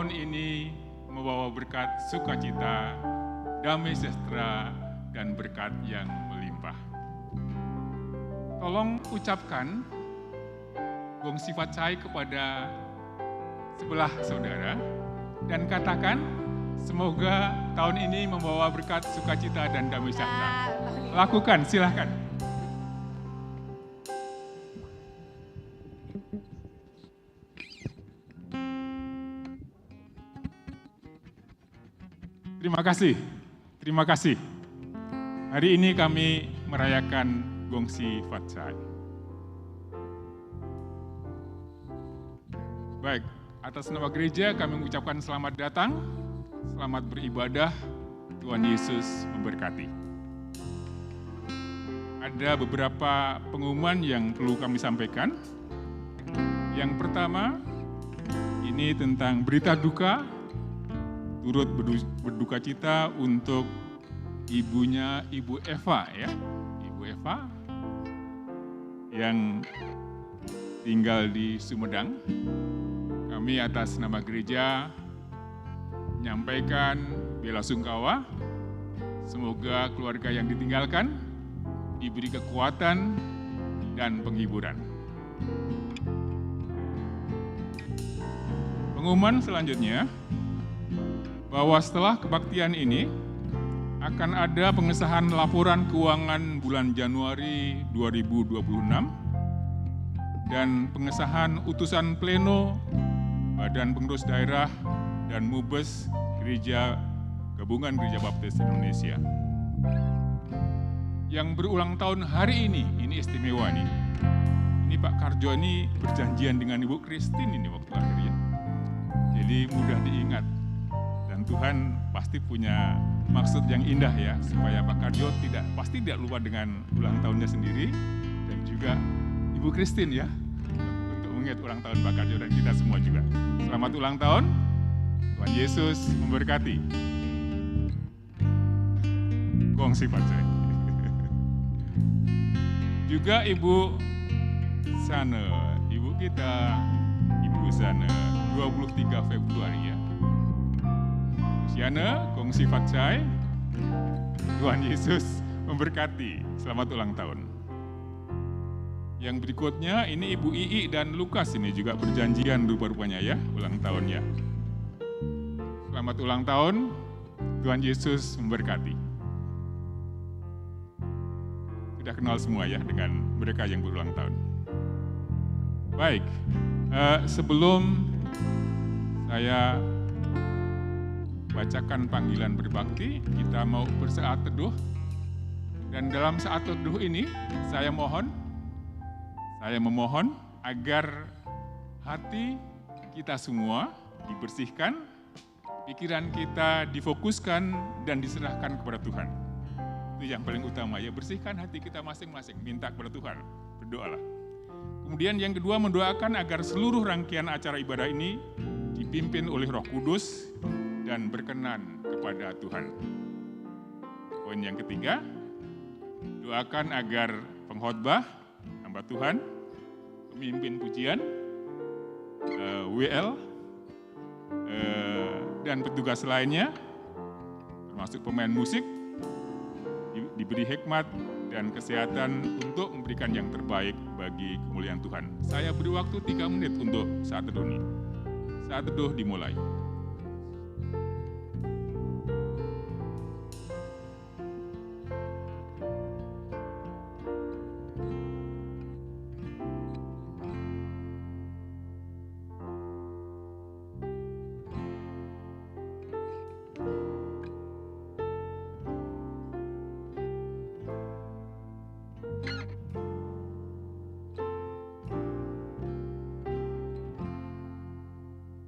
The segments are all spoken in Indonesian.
tahun ini membawa berkat sukacita, damai sejahtera, dan berkat yang melimpah. Tolong ucapkan gong sifat saya kepada sebelah saudara dan katakan, semoga tahun ini membawa berkat sukacita dan damai sejahtera. Lakukan, silahkan. Terima kasih. Hari ini kami merayakan Gongsi Fatsai. Baik, atas nama gereja kami mengucapkan selamat datang, selamat beribadah, Tuhan Yesus memberkati. Ada beberapa pengumuman yang perlu kami sampaikan. Yang pertama, ini tentang berita duka, turut berduka cita untuk ibunya Ibu Eva ya. Ibu Eva yang tinggal di Sumedang. Kami atas nama gereja menyampaikan belasungkawa. Semoga keluarga yang ditinggalkan diberi kekuatan dan penghiburan. Pengumuman selanjutnya, bahwa setelah kebaktian ini akan ada pengesahan laporan keuangan bulan Januari 2026 dan pengesahan utusan pleno Badan Pengurus Daerah dan Mubes Gabungan Gereja Baptis Indonesia. Yang berulang tahun hari ini istimewa nih. Ini Pak Karjo ini berjanjian dengan Ibu Christine ini waktu akhirnya. Jadi mudah diingat. Dan Tuhan pasti punya maksud yang indah ya, supaya Pak Karjo pasti tidak lupa dengan ulang tahunnya sendiri, dan juga Ibu Christine ya, untuk mengingat ulang tahun Pak Karjo dan kita semua juga. Selamat ulang tahun, Tuhan Yesus memberkati. Gongsi Fatsai. Juga Ibu Sana, Ibu kita, Ibu Sana, 23 Februari ya. Siana, Gongsi Fatsai, Tuhan Yesus memberkati. Selamat ulang tahun. Yang berikutnya ini Ibu Ii dan Lukas ini juga berjanjian rupa-rupanya ya, ulang tahunnya. Selamat ulang tahun, Tuhan Yesus memberkati. Sudah kenal semua ya dengan mereka yang berulang tahun. Baik, sebelum saya bacakan panggilan berbakti, kita mau bersaat teduh. Dan dalam saat teduh ini, saya memohon agar hati kita semua dibersihkan, pikiran kita difokuskan dan diserahkan kepada Tuhan. Itu yang paling utama ya, bersihkan hati kita masing-masing, minta kepada Tuhan, berdoalah. Kemudian yang kedua, mendoakan agar seluruh rangkaian acara ibadah ini dipimpin oleh Roh Kudus dan berkenan kepada Tuhan. Poin yang ketiga, doakan agar pengkhotbah, hamba Tuhan, pemimpin pujian, WL, dan petugas lainnya, termasuk pemain musik, diberi hikmat dan kesehatan untuk memberikan yang terbaik bagi kemuliaan Tuhan. Saya beri waktu 3 menit untuk saat teduh ini. Saat teduh dimulai.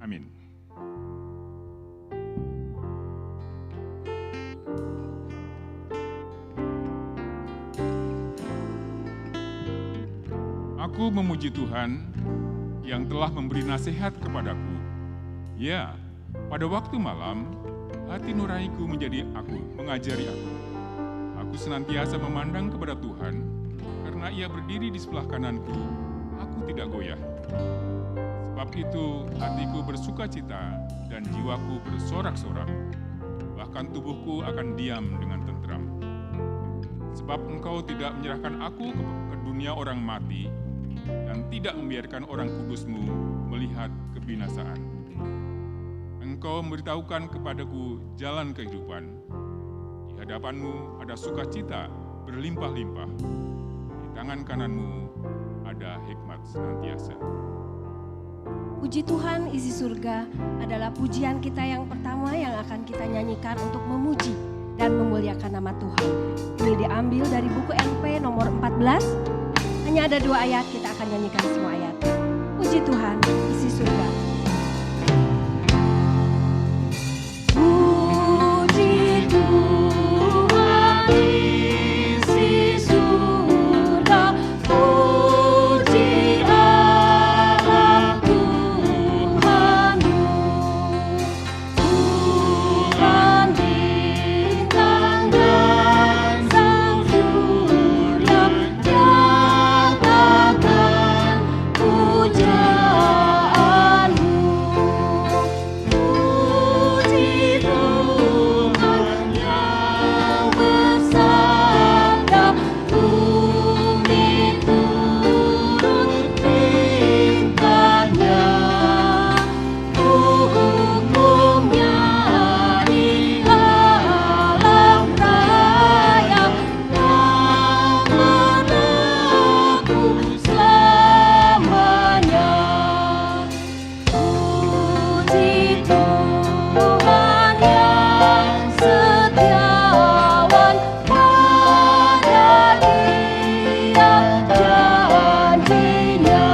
Amin. Aku memuji Tuhan yang telah memberi nasihat kepadaku. Ya, pada waktu malam, hati nuraniku mengajari aku. Aku senantiasa memandang kepada Tuhan, karena Ia berdiri di sebelah kananku, aku tidak goyah. Sebab itu hatiku bersuka cita dan jiwaku bersorak-sorak, bahkan tubuhku akan diam dengan tentram. Sebab Engkau tidak menyerahkan aku ke dunia orang mati, dan tidak membiarkan orang kudus-Mu melihat kebinasaan. Engkau memberitahukan kepadaku jalan kehidupan. Di hadapan-Mu ada sukacita berlimpah-limpah. Di tangan kanan-Mu ada hikmat senantiasa. Puji Tuhan, isi surga adalah pujian kita yang pertama yang akan kita nyanyikan untuk memuji dan memuliakan nama Tuhan. Ini diambil dari buku NP nomor 14. Hanya ada 2 ayat, kita akan nyanyikan semua ayat. Puji Tuhan, isi surga. Puji Tuhan, isi surga. Puji Allah Tuhanmu. Tuhan bintang dan sang surya, nyatakan pujaanmu. Puji Tuhan yang bersabda, bumi turut perintahnya, hukumnya di alam raya, yang berlaku selamanya. Puji Tuhan yang setiawan pada tiap janjinya.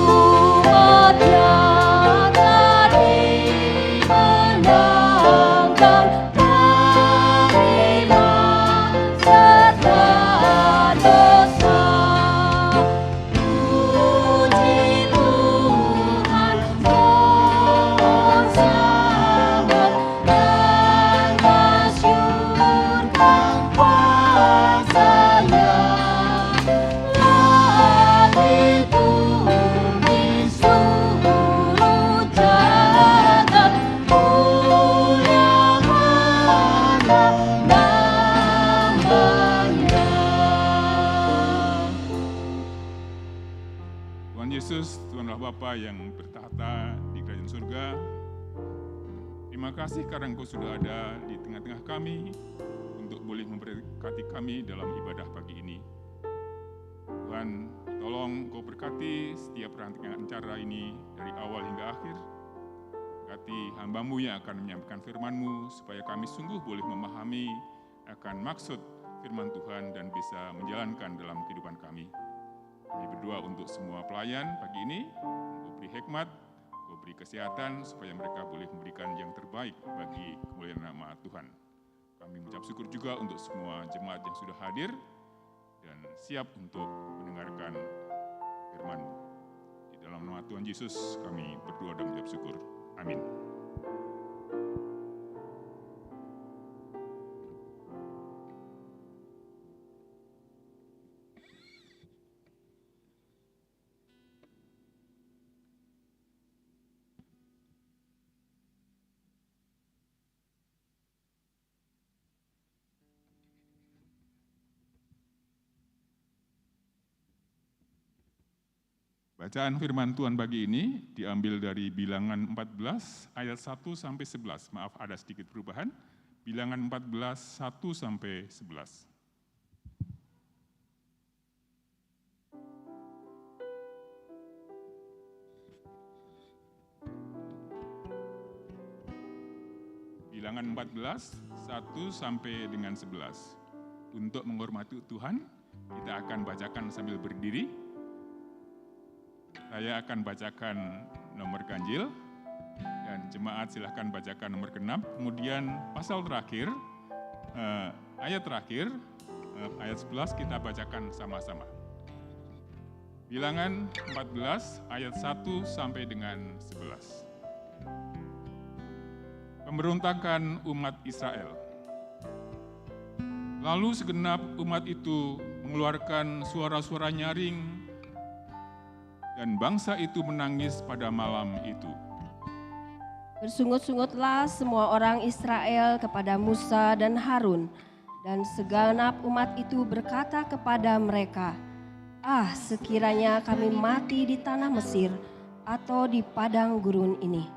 Umatnya tadi menangkan terima serta dosa. Puji Tuhan, mohon selamat dan masyurkan kuasa-Nya. Langit bumi seluruh jagat muliakanlah namanya. Tuhan Yesus, Tuhanlah Bapa yang bertahta di kerajaan surga. Terima kasih karena Engkau sudah ada di tengah-tengah kami untuk boleh memberkati kami dalam ibadah pagi ini. Tuhan, tolong Engkau berkati setiap rangkaian acara ini dari awal hingga akhir. Berkati hamba-Mu yang akan menyampaikan firman-Mu supaya kami sungguh boleh memahami akan maksud firman Tuhan dan bisa menjalankan dalam kehidupan kami. Kami berdoa untuk semua pelayan pagi ini, Engkau beri hikmat, Engkau beri kesehatan, supaya mereka boleh memberikan yang terbaik bagi kemuliaan nama Tuhan. Kami mengucap syukur juga untuk semua jemaat yang sudah hadir dan siap untuk mendengarkan firman-Mu. Di dalam nama Tuhan Yesus kami berdoa dan mengucap syukur. Amin. Bacaan firman Tuhan pagi ini diambil dari Bilangan 14 ayat 1 sampai 11. Maaf ada sedikit perubahan. Bilangan 14 1 sampai 11. Bilangan 14 1 sampai dengan 11. Untuk menghormati Tuhan, kita akan bacakan sambil berdiri. Saya akan bacakan nomor ganjil, dan jemaat silahkan bacakan nomor genap. Kemudian pasal terakhir, ayat terakhir, ayat 11 kita bacakan sama-sama. Bilangan 14 ayat 1 sampai dengan 11. Pemberontakan umat Israel. Lalu segenap umat itu mengeluarkan suara-suara nyaring, dan bangsa itu menangis pada malam itu. Bersungut-sungutlah semua orang Israel kepada Musa dan Harun, dan segenap umat itu berkata kepada mereka, "Ah, sekiranya kami mati di tanah Mesir atau di padang gurun ini.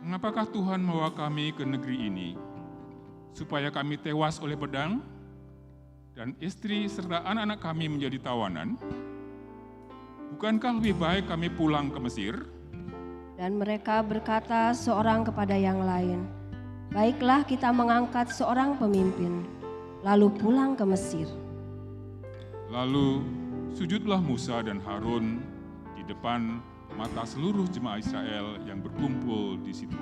Mengapakah Tuhan membawa kami ke negeri ini, supaya kami tewas oleh pedang, dan istri serta anak-anak kami menjadi tawanan? Bukankah lebih baik kami pulang ke Mesir?" Dan mereka berkata seorang kepada yang lain, "Baiklah, kita mengangkat seorang pemimpin, lalu pulang ke Mesir." Lalu sujudlah Musa dan Harun di depan mata seluruh jemaah Israel yang berkumpul di situ.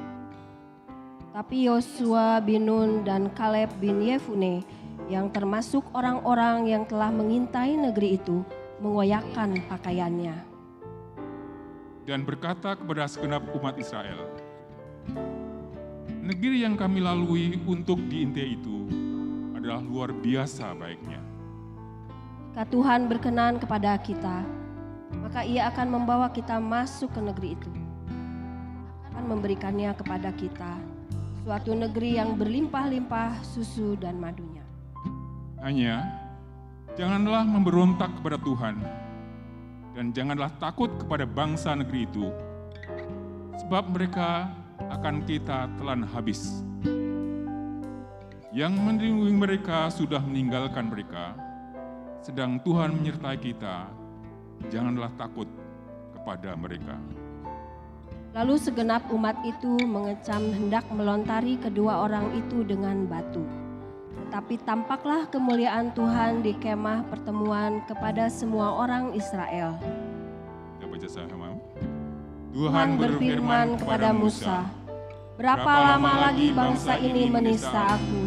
Tapi Yosua bin Nun dan Kaleb bin Yefune, yang termasuk orang-orang yang telah mengintai negeri itu, mengoyakkan pakaiannya Dan berkata kepada segenap umat Israel, "Negeri yang kami lalui untuk diintai itu adalah luar biasa baiknya. Jika Tuhan berkenan kepada kita, maka Ia akan membawa kita masuk ke negeri itu, akan memberikannya kepada kita, suatu negeri yang berlimpah-limpah susu dan madunya." Hanya janganlah memberontak kepada Tuhan, dan janganlah takut kepada bangsa negeri itu, sebab mereka akan kita telan habis. Yang melindungi mereka sudah meninggalkan mereka, sedang Tuhan menyertai kita, janganlah takut kepada mereka. Lalu segenap umat itu mengecam hendak melontari kedua orang itu dengan batu. Tetapi tampaklah kemuliaan Tuhan di kemah pertemuan kepada semua orang Israel. Kita baca sama. Tuhan berfirman kepada Musa, "Berapa lama lagi bangsa ini menista aku?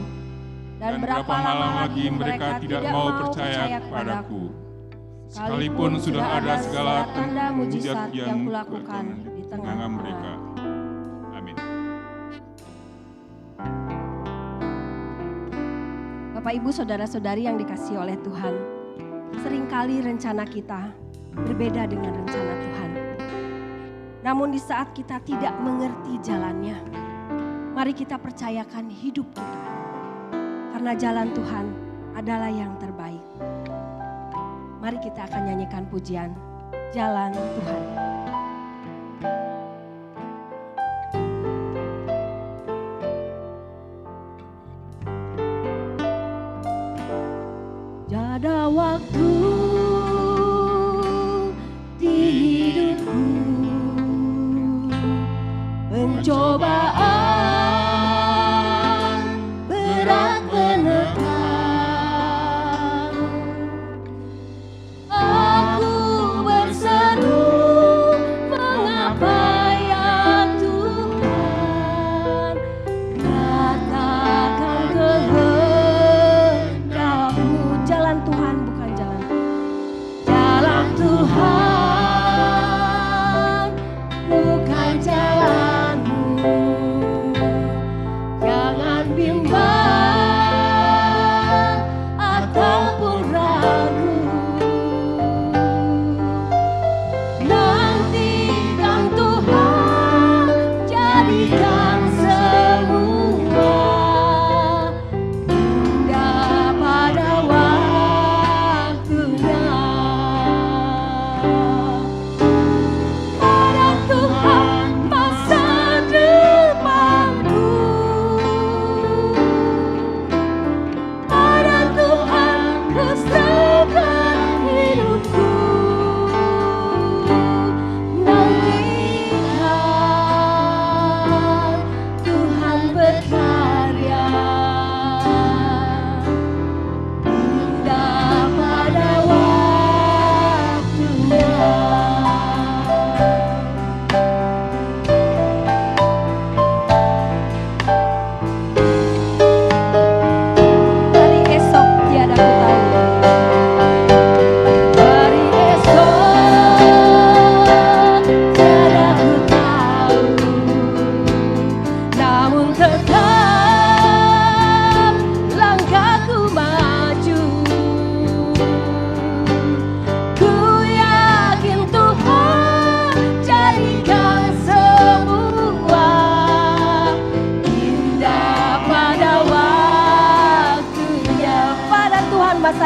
Dan berapa lama lagi mereka tidak mau percaya kepadaku? Sekalipun sudah ada segala tanda mujizat yang kulakukan di tengah mereka." Amin. Bapak, Ibu, Saudara-saudari yang dikasihi oleh Tuhan, seringkali rencana kita berbeda dengan rencana Tuhan. Namun di saat kita tidak mengerti jalannya, mari kita percayakan hidup kita. Karena jalan Tuhan adalah yang terbaik. Mari kita akan nyanyikan pujian Jalan Tuhan. Ada waktu di hidupku, pencobaan berat menekan. Aku berseru, "Mengapa ya Tuhan? Katakan kehendak-Mu." Jalan Tuhan bukan jalan Tuhan bukan jalan-Mu.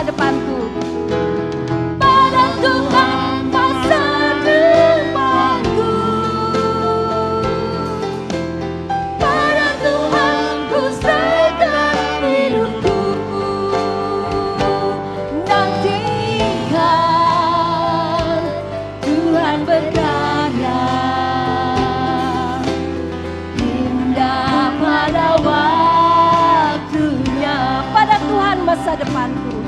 masa depanku. Pada Tuhan masa depanku. Pada Tuhan ku serahkan hidupku. Nantikan Tuhan berkarya. Indah pada waktunya. Pada Tuhan masa depanku.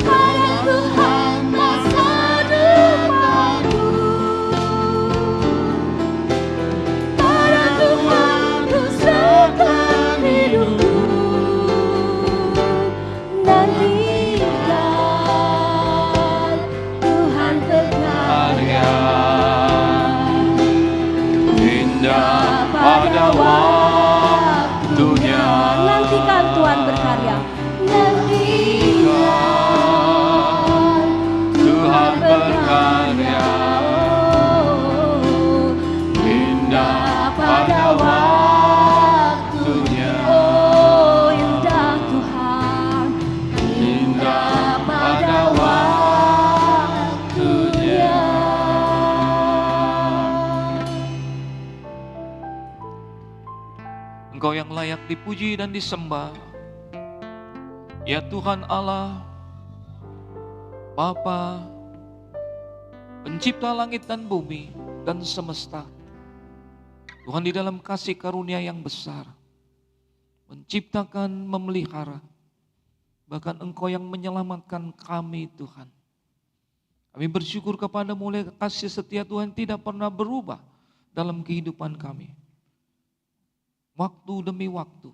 Pada Tuhan masa depanku. Pada Tuhan ku serahkan hidupku. Nantikan Tuhan berkarya. Indah pada waktunya. Nantikan Tuhan berkarya. Nantikan Tuhan berkarya. Indah pada waktunya. Oh, indah Tuhan. Indah pada waktunya. Engkau yang layak dipuji dan disembah, ya Tuhan Allah, Bapa, pencipta langit dan bumi dan semesta. Tuhan, di dalam kasih karunia yang besar, menciptakan, memelihara, bahkan Engkau yang menyelamatkan kami Tuhan. Kami bersyukur kepada-Mu oleh kasih setia Tuhan tidak pernah berubah dalam kehidupan kami. Waktu demi waktu,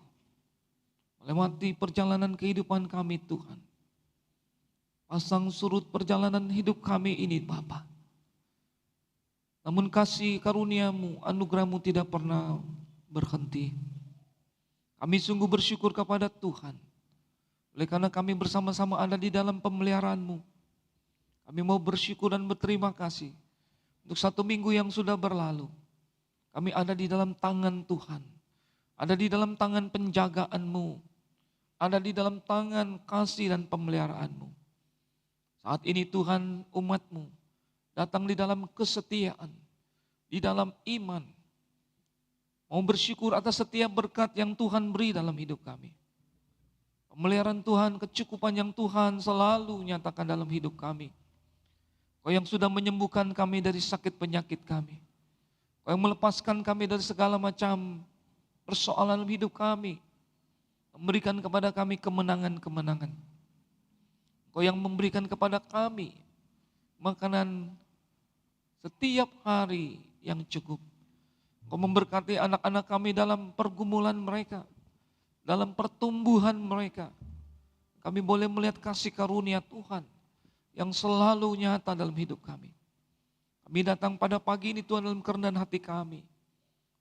melewati perjalanan kehidupan kami Tuhan. Pasang surut perjalanan hidup kami ini Bapa. Namun kasih karunia-Mu, anugerah-Mu tidak pernah berhenti. Kami sungguh bersyukur kepada Tuhan. Oleh karena kami bersama-sama ada di dalam pemeliharaan-Mu. Kami mau bersyukur dan berterima kasih. Untuk 1 minggu yang sudah berlalu, kami ada di dalam tangan Tuhan. Ada di dalam tangan penjagaan-Mu. Ada di dalam tangan kasih dan pemeliharaan-Mu. Saat ini Tuhan, umat-Mu datang di dalam kesetiaan, di dalam iman. Mau bersyukur atas setiap berkat yang Tuhan beri dalam hidup kami. Pemeliharaan Tuhan, kecukupan yang Tuhan selalu nyatakan dalam hidup kami. Kau yang sudah menyembuhkan kami dari sakit penyakit kami. Kau yang melepaskan kami dari segala macam persoalan dalam hidup kami. Memberikan kepada kami kemenangan-kemenangan. Kau yang memberikan kepada kami makanan setiap hari yang cukup. Kau memberkati anak-anak kami dalam pergumulan mereka, dalam pertumbuhan mereka. Kami boleh melihat kasih karunia Tuhan yang selalu nyata dalam hidup kami. Kami datang pada pagi ini Tuhan dalam kerendahan hati kami.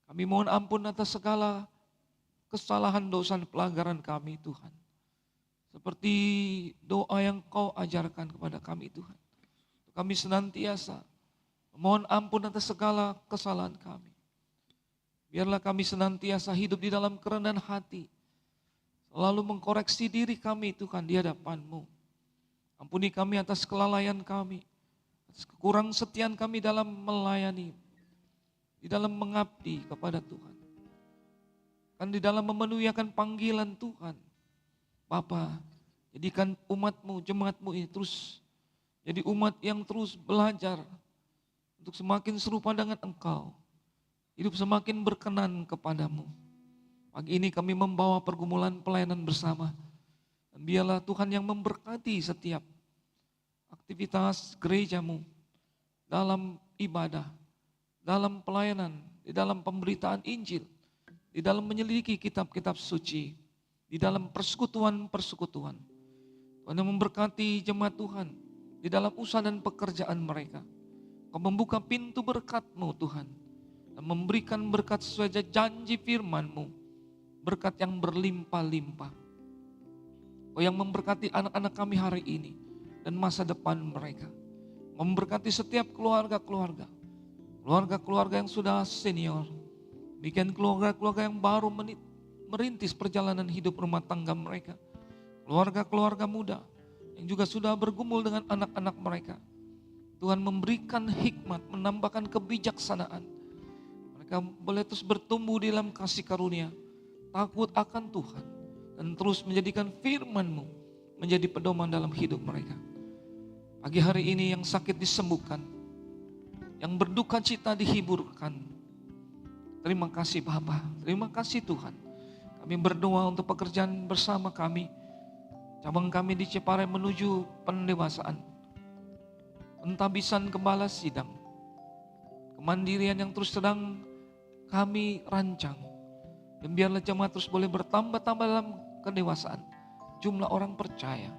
Kami mohon ampun atas segala kesalahan, dosa, dan pelanggaran kami Tuhan. Seperti doa yang Kau ajarkan kepada kami Tuhan. Kami senantiasa mohon ampun atas segala kesalahan kami. Biarlah kami senantiasa hidup di dalam kerendahan hati. Selalu mengkoreksi diri kami Tuhan di hadapan-Mu. Ampuni kami atas kelalaian kami. Atas kekurang setiaan kami dalam melayani. Di dalam mengabdi kepada Tuhan. Kan di dalam memenuhi akan panggilan Tuhan. Bapa, jadikan umat-Mu, jemaat-Mu ini terus jadi umat yang terus belajar untuk semakin serupa dengan Engkau. Hidup semakin berkenan kepadamu. Pagi ini kami membawa pergumulan pelayanan bersama. Dan biarlah Tuhan yang memberkati setiap aktivitas gereja-Mu dalam ibadah, dalam pelayanan, di dalam pemberitaan Injil, di dalam menyelidiki kitab-kitab suci, di dalam persekutuan-persekutuan. Tuhan yang memberkati jemaat Tuhan di dalam usaha dan pekerjaan mereka. Kau membuka pintu berkat-Mu Tuhan, dan memberikan berkat sesuai janji firman-Mu, berkat yang berlimpah-limpah. Kau yang memberkati anak-anak kami hari ini dan masa depan mereka. Memberkati setiap keluarga-keluarga yang sudah senior, bikin keluarga-keluarga yang baru merintis perjalanan hidup rumah tangga mereka, keluarga-keluarga muda, yang juga sudah bergumul dengan anak-anak mereka. Tuhan memberikan hikmat, menambahkan kebijaksanaan. Mereka boleh terus bertumbuh di dalam kasih karunia, takut akan Tuhan, dan terus menjadikan firman-Mu menjadi pedoman dalam hidup mereka. Pagi hari ini yang sakit disembuhkan, yang berduka cita dihiburkan. Terima kasih Bapa, terima kasih Tuhan. Kami berdoa untuk pekerjaan bersama kami, cabang kami di Ciparai menuju pendewasaan, pentabisan gembala sidang, kemandirian yang terus sedang kami rancang. Dan biarlah jemaat terus boleh bertambah-tambah dalam kedewasaan, jumlah orang percaya.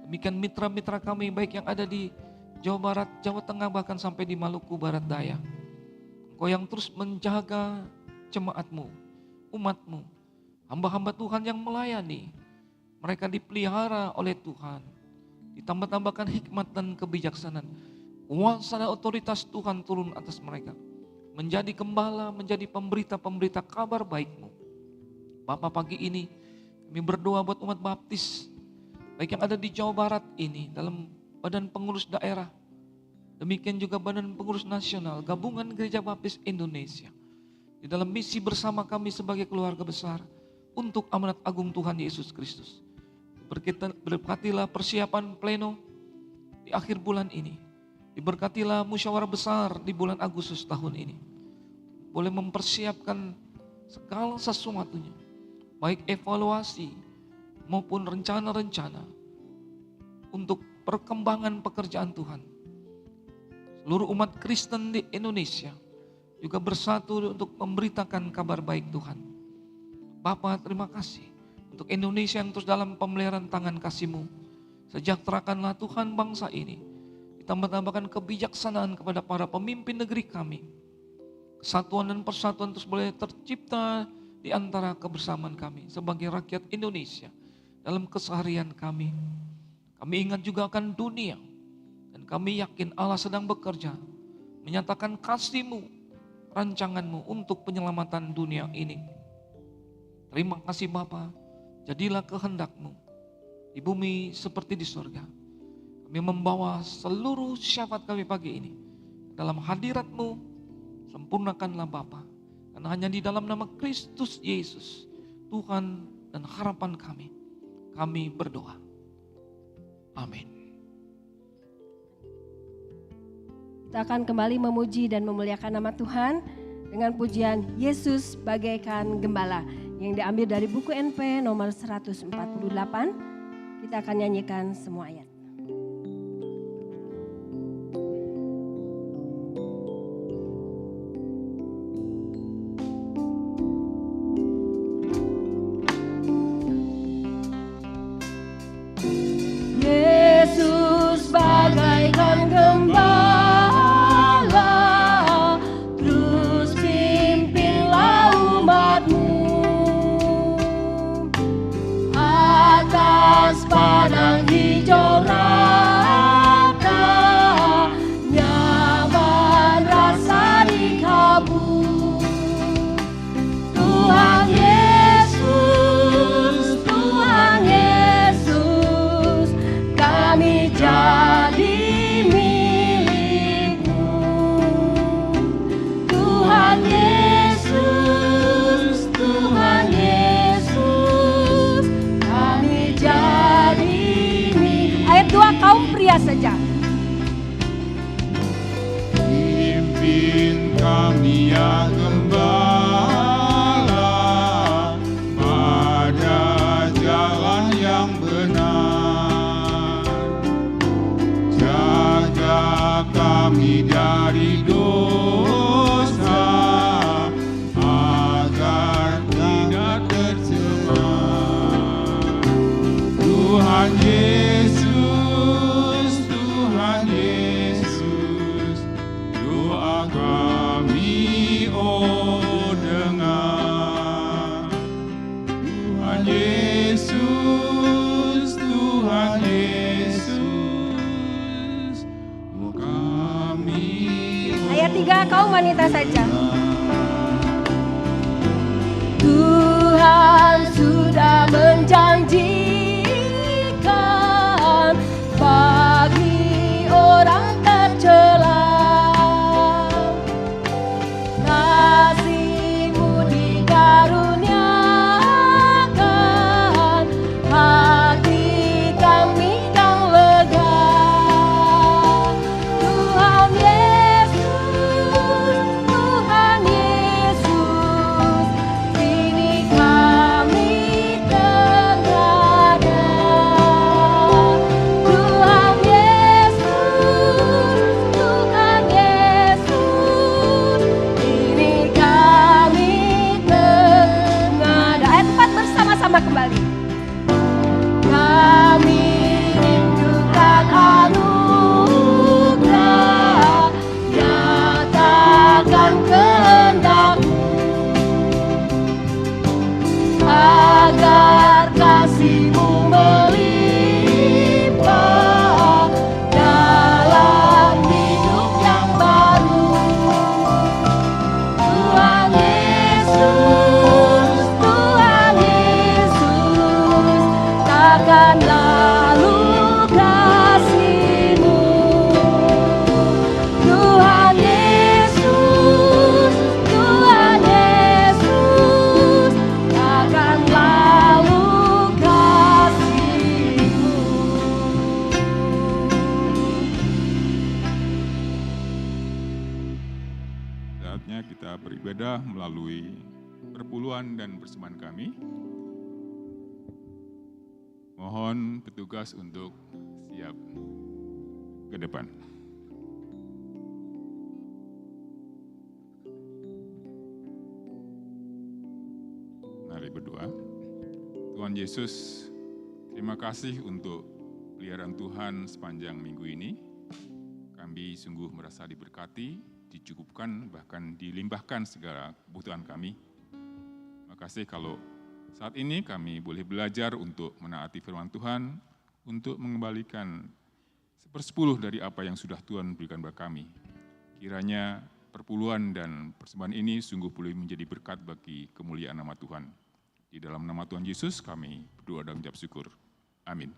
Demikian mitra-mitra kami baik yang ada di Jawa Barat, Jawa Tengah, bahkan sampai di Maluku Barat Daya. Engkau yang terus menjaga jemaat-Mu, umat-Mu, hamba-hamba Tuhan yang melayani. Mereka dipelihara oleh Tuhan, ditambah-tambahkan hikmat dan kebijaksanaan. Kuasa dan otoritas Tuhan turun atas mereka, menjadi gembala, menjadi pemberita-pemberita kabar baik-Mu. Bapa, pagi ini kami berdoa buat umat baptis, baik yang ada di Jawa Barat ini, dalam badan pengurus daerah, demikian juga badan pengurus nasional, gabungan Gereja Baptis Indonesia, di dalam misi bersama kami sebagai keluarga besar, untuk amanat agung Tuhan Yesus Kristus. Berkatilah persiapan pleno di akhir bulan ini. Diberkatilah musyawarah besar di bulan Agustus tahun ini. Boleh mempersiapkan segala sesuatunya, baik evaluasi maupun rencana-rencana untuk perkembangan pekerjaan Tuhan. Seluruh umat Kristen di Indonesia juga bersatu untuk memberitakan kabar baik Tuhan. Bapa, terima kasih untuk Indonesia yang terus dalam pemeliharaan tangan kasih-Mu. Sejahterakanlah Tuhan bangsa ini. Ditambah-tambahkan kebijaksanaan kepada para pemimpin negeri kami. Kesatuan dan persatuan terus boleh tercipta di antara kebersamaan kami sebagai rakyat Indonesia dalam keseharian kami. Kami ingat juga akan dunia, dan kami yakin Allah sedang bekerja menyatakan kasih-Mu, rancangan-Mu untuk penyelamatan dunia ini. Terima kasih Bapa, jadilah kehendak-Mu di bumi seperti di surga. Kami membawa seluruh syafaat kami pagi ini dalam hadirat-Mu. Sempurnakanlah Bapa, karena hanya di dalam nama Kristus Yesus, Tuhan dan harapan kami berdoa. Amin. Kita akan kembali memuji dan memuliakan nama Tuhan dengan pujian Yesus bagaikan gembala yang diambil dari buku NP nomor 148. Kita akan nyanyikan semua ayat. Yesus bagaikan gembala, terus pimpinlah umat-Mu atas padang hijau rata, nyaman rasa di kabut. Tuhan Yesus, Tuhan Yesus, kami jadi milik-Mu. Tuhan Yesus, Tuhan Yesus, kami jadi milik. Ayat 2, kaum pria saja. Pimpin kami ya Gembala pada jalan yang benar. Jaga kami dari dosa agar tidak tercemar. Tuhan Yesus, Tuhan Yesus, doa kami oh dengar. Tuhan Yesus, Tuhan Yesus, doa kami oh Ayat 3, kaum wanita saja. Tuhan sudah menjanjikan bersama kembali. Kami rindukan anugerah, nyatakan kehendak-Mu, agar kasih-Mu melimpah dalam hidup yang baru. Tuhan Yesus, takkan lalu kasih-Mu. Tuhan Yesus, takkan lalu kasih-Mu. Saatnya kita beribadah melalui perpuluhan dan persembahan kami. Mohon petugas untuk siap ke depan. Mari berdoa. Tuhan Yesus, terima kasih untuk peliharaan Tuhan sepanjang minggu ini. Kami sungguh merasa diberkati, dicukupkan, bahkan dilimpahkan segala kebutuhan kami. Terima kasih kalau saat ini kami boleh belajar untuk menaati firman Tuhan, untuk mengembalikan 1/10 dari apa yang sudah Tuhan berikan bagi kami. Kiranya perpuluhan dan persembahan ini sungguh boleh menjadi berkat bagi kemuliaan nama Tuhan. Di dalam nama Tuhan Yesus kami berdoa dan mengucap syukur. Amin.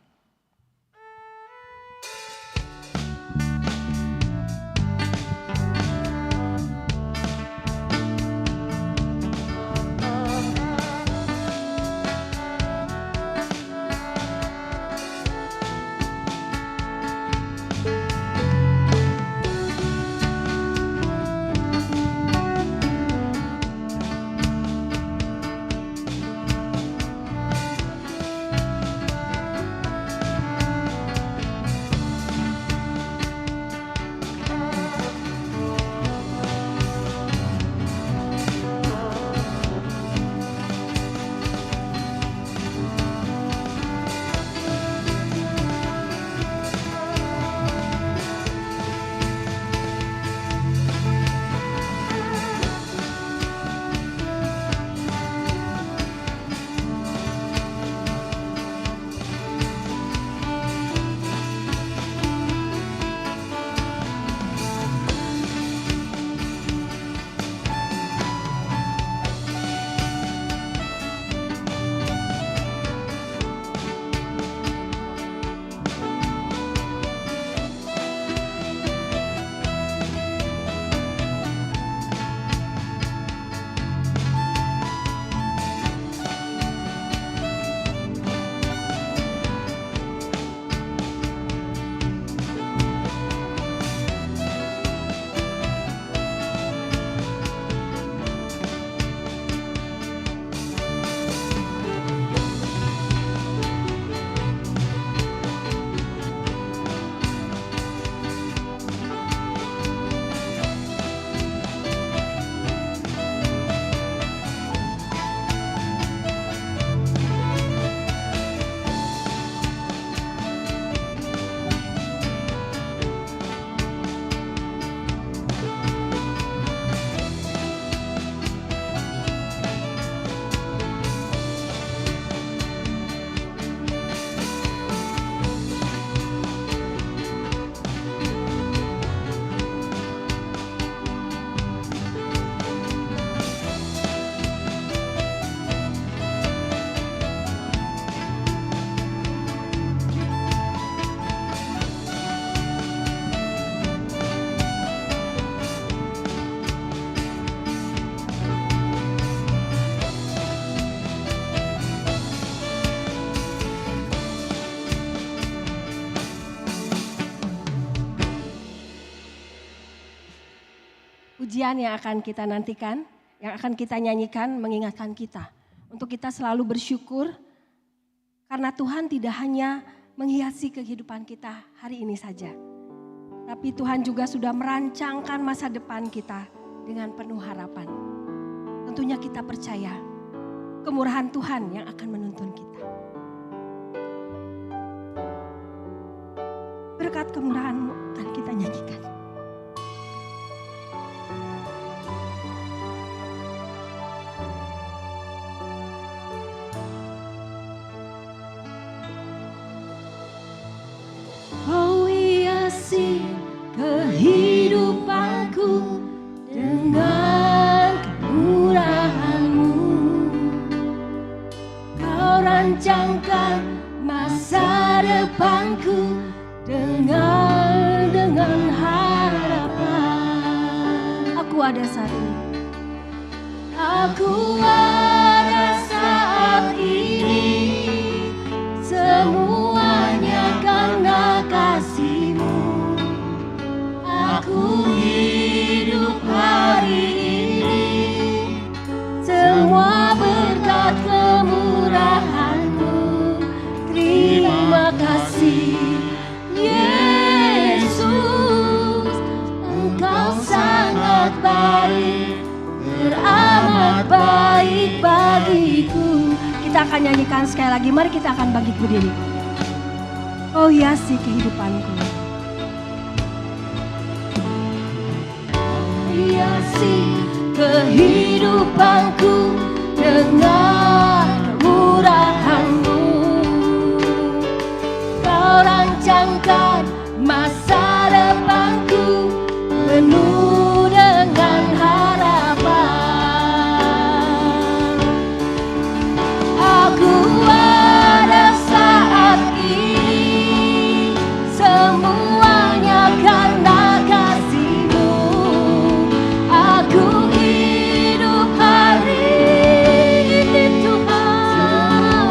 Pujian yang akan kita nantikan, yang akan kita nyanyikan mengingatkan kita. Untuk kita selalu bersyukur karena Tuhan tidak hanya menghiasi kehidupan kita hari ini saja. Tapi Tuhan juga sudah merancangkan masa depan kita dengan penuh harapan. Tentunya kita percaya kemurahan Tuhan yang akan menuntun kita. Berkat kemurahan-Mu akan kita nyanyikan. Kau hiasi kehidupanku dengan kemurahan-Mu. Kau rancangkan masa depanku dengan harapan. Aku ada saat ini. Aku ada saat ini. Semuanya karena kasih-Mu. Aku hidup hari ini. Semua berkat kemurahan-Mu. Terima kasih Yesus, Engkau sangat baik, teramat baik bagiku. Kita akan nyanyikan sekali lagi, mari kita akan bangkit berdiri. Oh hiasi kehidupanku. Hiasi kehidupanku dengan kemurahan-Mu. Kau rancangkan masa depanku penuh dengan harapan. Aku ada saat ini, semuanya karena kasih-Mu. Aku hidup hari ini Tuhan.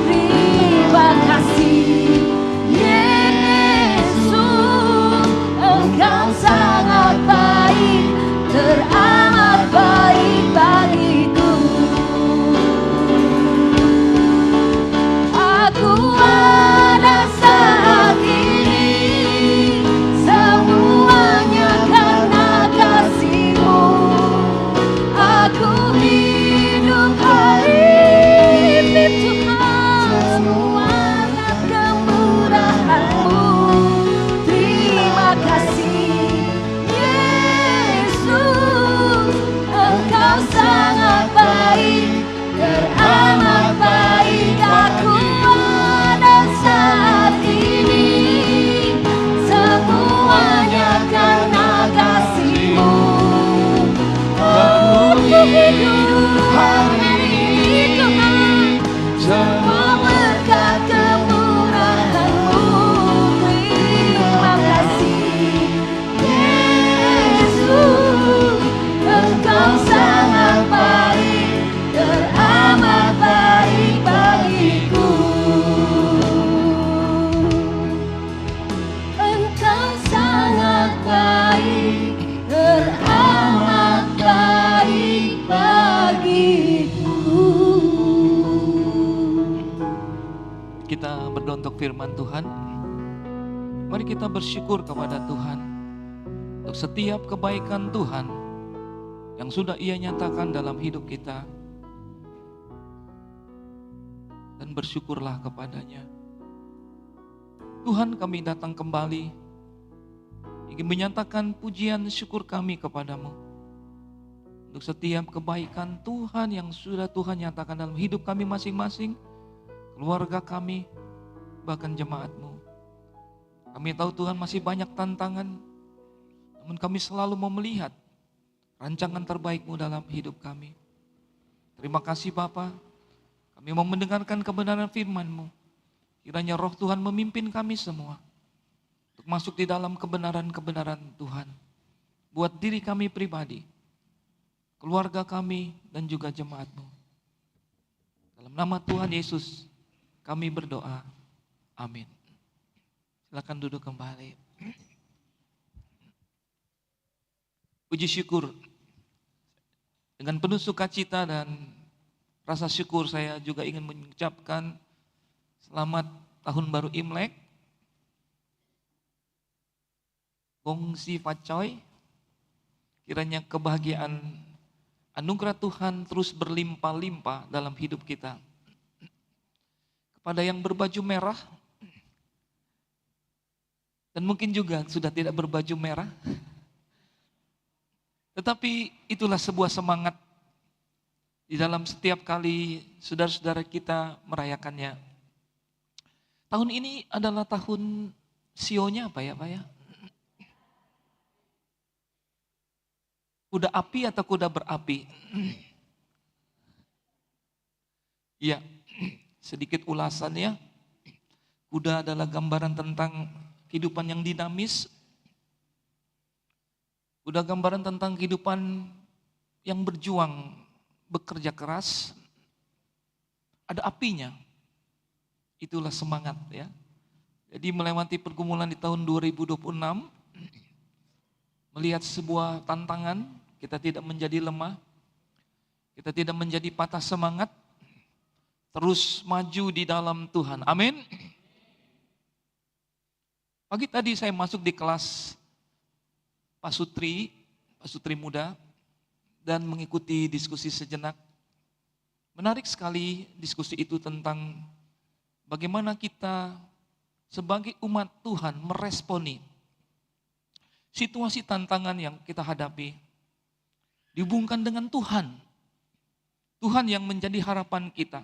Terima kasih Yesus, Engkau sangat baik, teramat baik bagiku. Aku ada saat ini, semuanya karena kasih-Mu. Aku hidup hari ini Tuhan, semua kemurahan-Mu. Terima kasih Yesus, Engkau sangat baik, teramat baik. Aku ada saat ini, semuanya karena kasih-Mu. Aku hidup hari ini Tuhan, semua berkat kemurahan-Mu. Terima kasih Yesus, Engkau sangat baik, teramat baik bagiku. Engkau sangat baik, teramat baik bagiku. Kita berdoa untuk firman Tuhan. Mari kita bersyukur kepada Tuhan untuk setiap kebaikan Tuhan yang sudah Ia nyatakan dalam hidup kita. Dan bersyukurlah kepadanya. Tuhan, kami datang kembali ingin menyatakan pujian syukur kami kepadamu untuk setiap kebaikan Tuhan yang sudah Tuhan nyatakan dalam hidup kami masing-masing, keluarga kami, bahkan jemaat-Mu. Kami tahu Tuhan masih banyak tantangan, namun kami selalu mau melihat rancangan terbaik-Mu dalam hidup kami. Terima kasih Bapa, kami mau mendengarkan kebenaran firman-Mu. Kiranya roh Tuhan memimpin kami semua untuk masuk di dalam kebenaran-kebenaran Tuhan. Buat diri kami pribadi, keluarga kami, dan juga jemaat-Mu. Dalam nama Tuhan Yesus, kami berdoa. Amin. Silakan duduk kembali. Puji syukur. Dengan penuh sukacita dan rasa syukur saya juga ingin mengucapkan selamat Tahun Baru Imlek. Gong Si Facoy. Kiranya kebahagiaan anugerah Tuhan terus berlimpah-limpah dalam hidup kita. Kepada yang berbaju merah, dan mungkin juga sudah tidak berbaju merah, tetapi itulah sebuah semangat di dalam setiap kali saudara-saudara kita merayakannya. Tahun ini adalah tahun sionya apa ya Pak ya? Kuda api atau kuda berapi? Iya, sedikit ulasannya. Kuda adalah gambaran tentang kehidupan yang dinamis. Kuda gambaran tentang kehidupan yang berjuang, bekerja keras. Ada apinya. Itulah semangat ya. Jadi melewati pergumulan di tahun 2026, melihat sebuah tantangan, kita tidak menjadi lemah, kita tidak menjadi patah semangat, terus maju di dalam Tuhan. Amin. Pagi tadi saya masuk di kelas Pak Sutri muda, dan mengikuti diskusi sejenak. Menarik sekali diskusi itu tentang bagaimana kita sebagai umat Tuhan meresponi situasi tantangan yang kita hadapi. Dihubungkan dengan Tuhan. Tuhan yang menjadi harapan kita.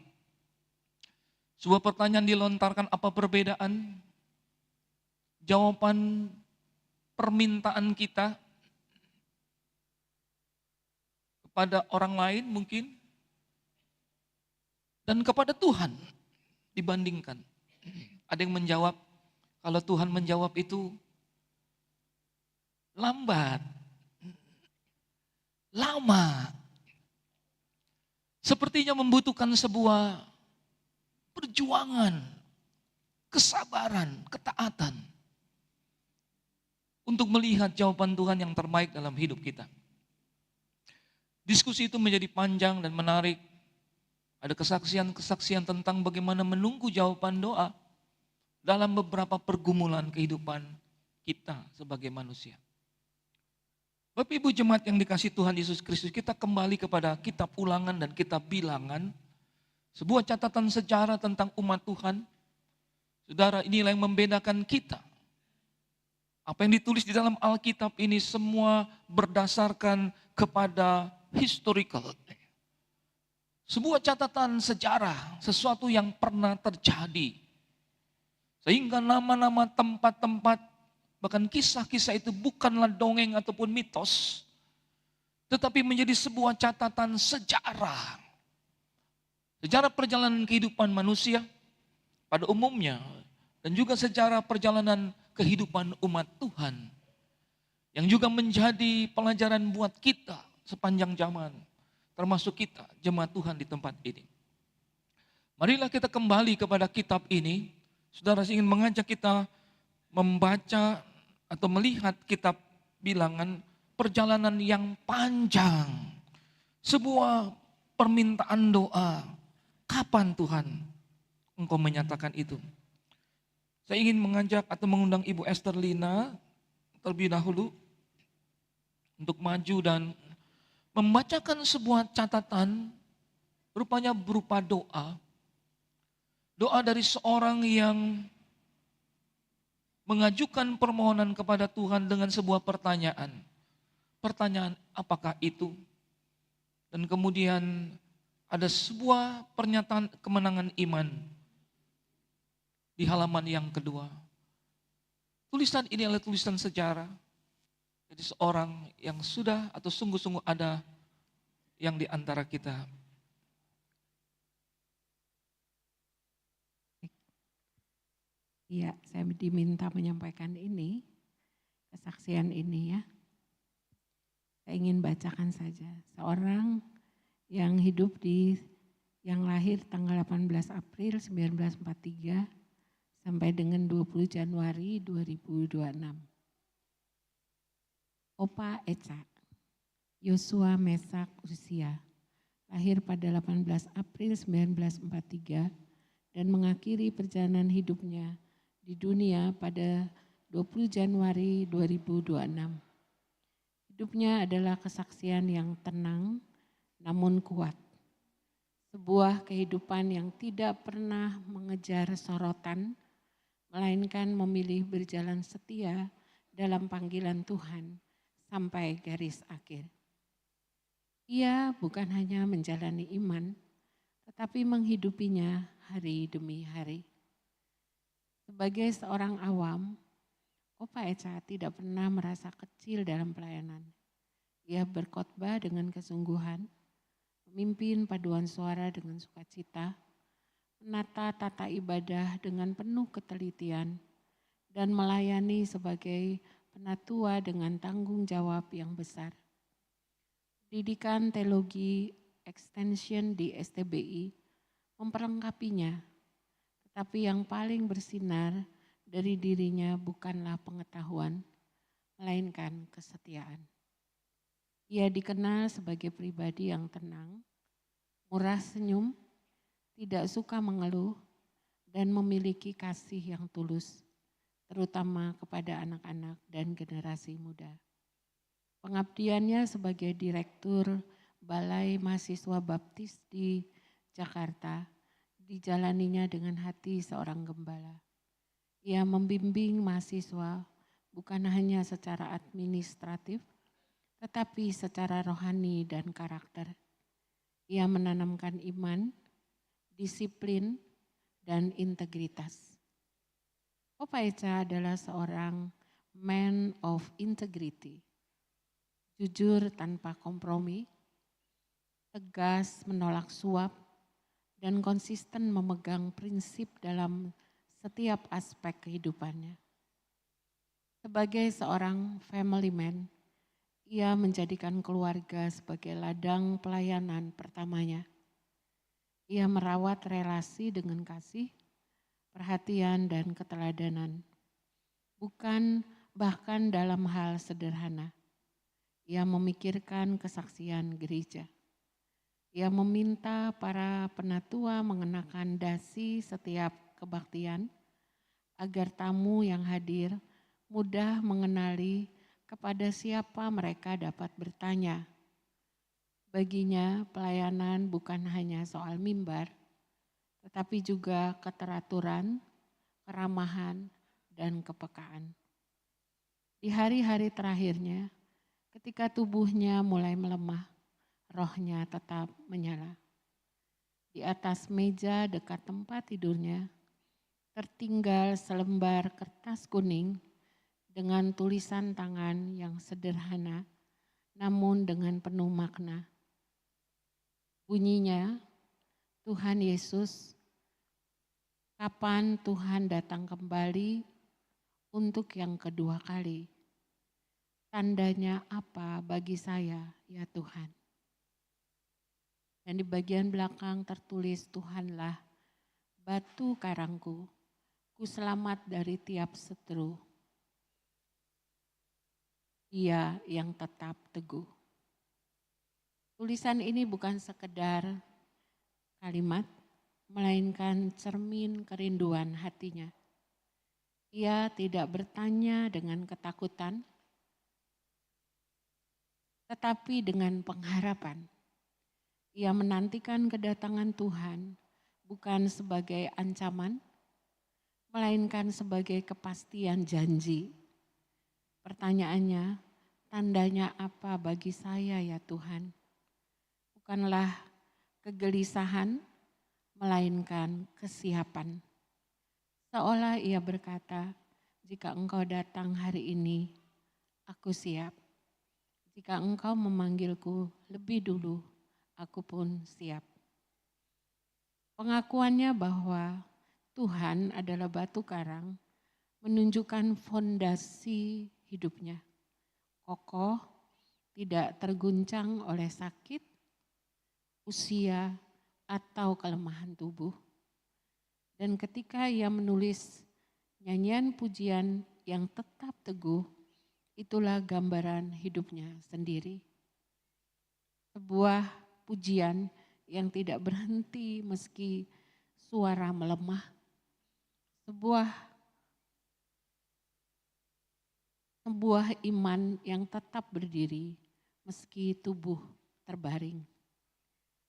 Sebuah pertanyaan dilontarkan, apa perbedaan? Jawaban permintaan kita kepada orang lain mungkin, dan kepada Tuhan dibandingkan. Ada yang menjawab, kalau Tuhan menjawab itu lambat, lama. Sepertinya membutuhkan sebuah perjuangan, kesabaran, ketaatan untuk melihat jawaban Tuhan yang terbaik dalam hidup kita. Diskusi itu menjadi panjang dan menarik. Ada kesaksian-kesaksian tentang bagaimana menunggu jawaban doa dalam beberapa pergumulan kehidupan kita sebagai manusia. Bapak Ibu jemaat yang dikasihi Tuhan Yesus Kristus, kita kembali kepada kitab Ulangan dan kitab Bilangan. Sebuah catatan sejarah tentang umat Tuhan. Saudara, inilah yang membedakan kita. Apa yang ditulis di dalam Alkitab ini semua berdasarkan kepada historical. Sebuah catatan sejarah, sesuatu yang pernah terjadi. Sehingga nama-nama tempat-tempat, bahkan kisah-kisah itu bukanlah dongeng ataupun mitos, tetapi menjadi sebuah catatan sejarah. Sejarah perjalanan kehidupan manusia pada umumnya, dan juga sejarah perjalanan kehidupan umat Tuhan, yang juga menjadi pelajaran buat kita sepanjang zaman, termasuk kita, jemaat Tuhan di tempat ini. Marilah kita kembali kepada kitab ini. Saudara, saya ingin mengajak kita membaca atau melihat kitab Bilangan, perjalanan yang panjang. Sebuah permintaan doa. Kapan Tuhan Engkau menyatakan itu? Saya ingin mengajak atau mengundang Ibu Esther Lina terlebih dahulu untuk maju dan membacakan sebuah catatan, rupanya berupa doa. Doa dari seorang yang mengajukan permohonan kepada Tuhan dengan sebuah pertanyaan. Pertanyaan, apakah itu? Dan kemudian ada sebuah pernyataan kemenangan iman di halaman yang kedua. Tulisan ini adalah tulisan sejarah. Jadi seorang yang sudah atau sungguh-sungguh ada yang di antara kita. Iya, saya diminta menyampaikan ini, kesaksian ini ya. Saya ingin bacakan saja. Seorang yang hidup yang lahir tanggal 18 April 1943 sampai dengan 20 Januari 2026. Opa Eca, Yosua Mesak Usia, lahir pada 18 April 1943 dan mengakhiri perjalanan hidupnya di dunia pada 20 Januari 2026. Hidupnya adalah kesaksian yang tenang namun kuat. Sebuah kehidupan yang tidak pernah mengejar sorotan, melainkan memilih berjalan setia dalam panggilan Tuhan sampai garis akhir. Ia bukan hanya menjalani iman, tetapi menghidupinya hari demi hari. Sebagai seorang awam, Opa Echa tidak pernah merasa kecil dalam pelayanan. Ia berkhotbah dengan kesungguhan, memimpin paduan suara dengan sukacita, menata tata ibadah dengan penuh ketelitian, dan melayani sebagai penatua dengan tanggung jawab yang besar. Pendidikan teologi extension di STBI memperlengkapinya, tetapi yang paling bersinar dari dirinya bukanlah pengetahuan, melainkan kesetiaan. Ia dikenal sebagai pribadi yang tenang, murah senyum, tidak suka mengeluh, dan memiliki kasih yang tulus, terutama kepada anak-anak dan generasi muda. Pengabdiannya sebagai Direktur Balai Mahasiswa Baptis di Jakarta dijalaninya dengan hati seorang gembala. Ia membimbing mahasiswa bukan hanya secara administratif, tetapi secara rohani dan karakter. Ia menanamkan iman, disiplin, dan integritas. Opa Echa adalah seorang man of integrity. Jujur tanpa kompromi, tegas menolak suap, dan konsisten memegang prinsip dalam setiap aspek kehidupannya. Sebagai seorang family man, ia menjadikan keluarga sebagai ladang pelayanan pertamanya. Ia merawat relasi dengan kasih, perhatian, dan keteladanan. Bukan bahkan dalam hal sederhana. Ia memikirkan kesaksian gereja. Ia meminta para penatua mengenakan dasi setiap kebaktian agar tamu yang hadir mudah mengenali kepada siapa mereka dapat bertanya. Baginya pelayanan bukan hanya soal mimbar, tetapi juga keteraturan, keramahan, dan kepekaan. Di hari-hari terakhirnya, ketika tubuhnya mulai melemah, rohnya tetap menyala. Di atas meja dekat tempat tidurnya, tertinggal selembar kertas kuning dengan tulisan tangan yang sederhana, namun dengan penuh makna. Bunyinya, Tuhan Yesus, kapan Tuhan datang kembali untuk yang kedua kali? Tandanya apa bagi saya, ya Tuhan? Dan di bagian belakang tertulis, Tuhanlah batu karangku, ku selamat dari tiap seteru. Dia yang tetap teguh. Tulisan ini bukan sekedar kalimat, melainkan cermin kerinduan hatinya. Ia tidak bertanya dengan ketakutan, tetapi dengan pengharapan. Ia menantikan kedatangan Tuhan bukan sebagai ancaman, melainkan sebagai kepastian janji. Pertanyaannya, tandanya apa bagi saya ya Tuhan? Bukanlah kegelisahan, melainkan kesiapan. Seolah ia berkata, jika engkau datang hari ini, aku siap. Jika engkau memanggilku lebih dulu, aku pun siap. Pengakuannya bahwa Tuhan adalah batu karang menunjukkan fondasi hidupnya. Kokoh, tidak terguncang oleh sakit, usia, atau kelemahan tubuh. Dan ketika ia menulis nyanyian pujian yang tetap teguh, itulah gambaran hidupnya sendiri. Sebuah pujian yang tidak berhenti meski suara melemah. Sebuah iman yang tetap berdiri meski tubuh terbaring.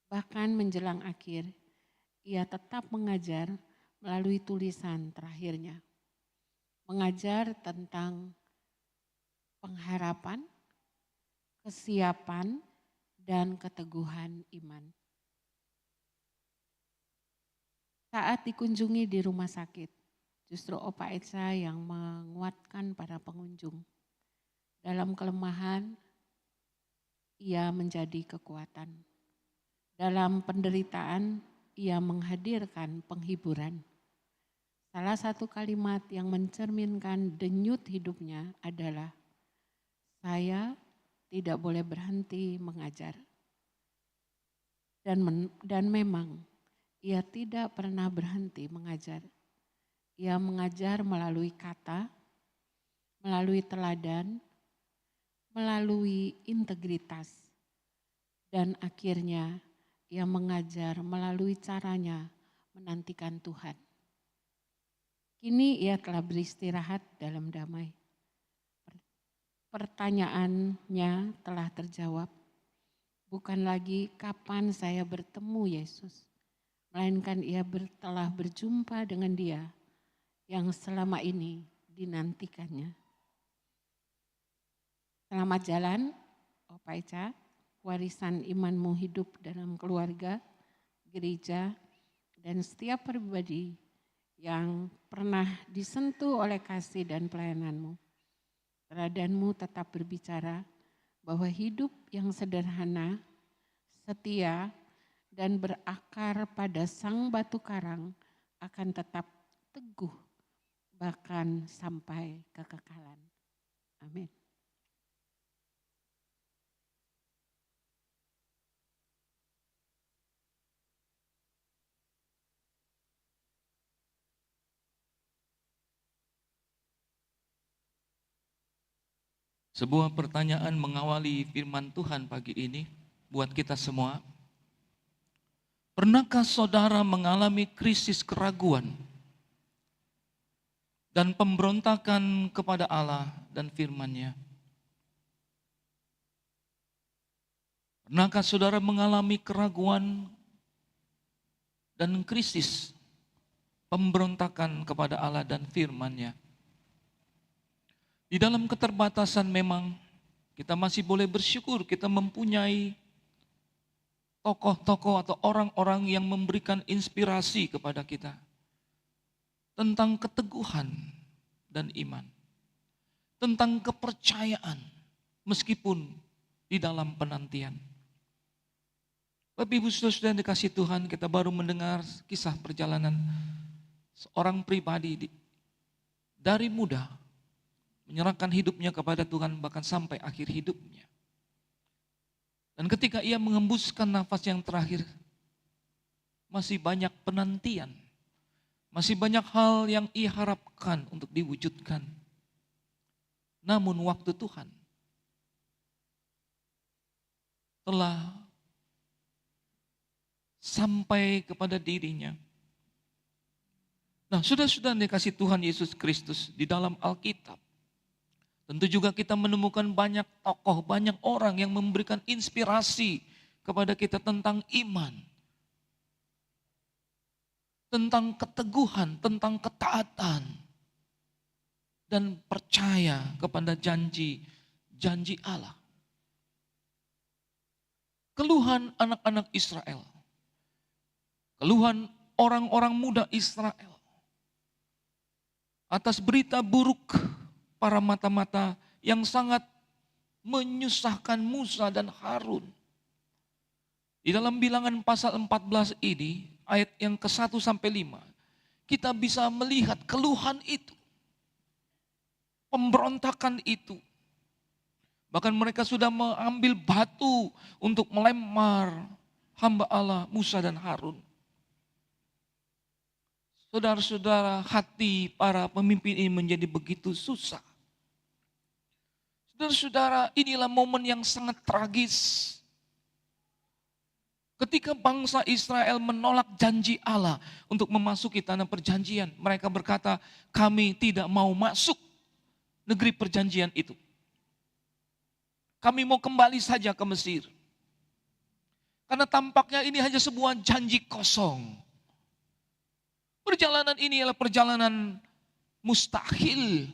Bahkan menjelang akhir, ia tetap mengajar melalui tulisan terakhirnya. Mengajar tentang pengharapan, kesiapan, dan keteguhan iman. Saat dikunjungi di rumah sakit, justru Opa Echa yang menguatkan para pengunjung. Dalam kelemahan, ia menjadi kekuatan. Dalam penderitaan, ia menghadirkan penghiburan. Salah satu kalimat yang mencerminkan denyut hidupnya adalah, "Saya tidak boleh berhenti mengajar." Dan memang ia tidak pernah berhenti mengajar. Ia mengajar melalui kata, melalui teladan, melalui integritas, dan akhirnya ia mengajar melalui caranya menantikan Tuhan. Kini ia telah beristirahat dalam damai. Pertanyaannya telah terjawab. Bukan lagi kapan saya bertemu Yesus, melainkan ia telah berjumpa dengan Dia yang selama ini dinantikannya. Selamat jalan, Opa Echa, warisan imanmu hidup dalam keluarga, gereja, dan setiap pribadi yang pernah disentuh oleh kasih dan pelayananmu. Teladanmu tetap berbicara bahwa hidup yang sederhana, setia, dan berakar pada sang batu karang akan tetap teguh bahkan sampai kekekalan. Amin. Sebuah pertanyaan mengawali firman Tuhan pagi ini buat kita semua. Pernahkah saudara mengalami krisis keraguan dan pemberontakan kepada Allah dan firman-Nya? Pernahkah saudara mengalami keraguan dan krisis pemberontakan kepada Allah dan firman-Nya? Di dalam keterbatasan memang kita masih boleh bersyukur kita mempunyai tokoh-tokoh atau orang-orang yang memberikan inspirasi kepada kita tentang keteguhan dan iman, tentang kepercayaan meskipun di dalam penantian. Bapak Ibu Saudara yang dikasihi Tuhan, kita baru mendengar kisah perjalanan seorang pribadi dari muda menyerahkan hidupnya kepada Tuhan bahkan sampai akhir hidupnya. Dan ketika ia mengembuskan nafas yang terakhir, masih banyak penantian, masih banyak hal yang ia harapkan untuk diwujudkan. Namun waktu Tuhan telah sampai kepada dirinya. Nah, sudah-sudah dikasih Tuhan Yesus Kristus di dalam Alkitab. Tentu juga kita menemukan banyak tokoh, banyak orang yang memberikan inspirasi kepada kita tentang iman, tentang keteguhan, tentang ketaatan, dan percaya kepada janji Allah. Keluhan anak-anak Israel, keluhan orang-orang muda Israel atas berita buruk para mata-mata yang sangat menyusahkan Musa dan Harun. Di dalam Bilangan pasal 14 ini, ayat yang ke-1 sampai 5, kita bisa melihat keluhan itu, pemberontakan itu. Bahkan mereka sudah mengambil batu untuk melempar hamba Allah Musa dan Harun. Saudara-saudara, hati para pemimpin ini menjadi begitu susah. Saudara-saudara, inilah momen yang sangat tragis. Ketika bangsa Israel menolak janji Allah untuk memasuki tanah perjanjian, mereka berkata, kami tidak mau masuk negeri perjanjian itu. Kami mau kembali saja ke Mesir. Karena tampaknya ini hanya sebuah janji kosong. Perjalanan ini adalah perjalanan mustahil.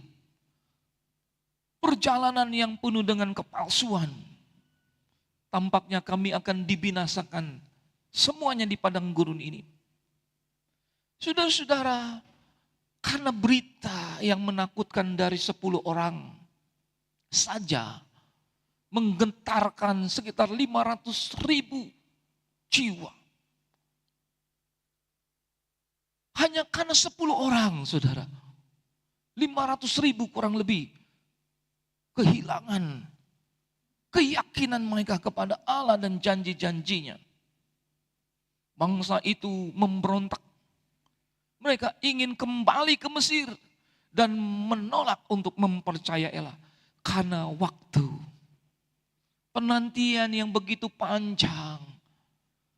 Perjalanan yang penuh dengan kepalsuan. Tampaknya kami akan dibinasakan semuanya di padang gurun ini. Saudara-saudara, karena berita yang menakutkan dari 10 orang saja menggentarkan sekitar 500.000 jiwa. Hanya karena 10 orang, saudara. 500.000 kurang lebih kehilangan keyakinan mereka kepada Allah dan janji-janjinya. Bangsa itu memberontak. Mereka ingin kembali ke Mesir dan menolak untuk mempercayai Allah. Karena waktu penantian yang begitu panjang.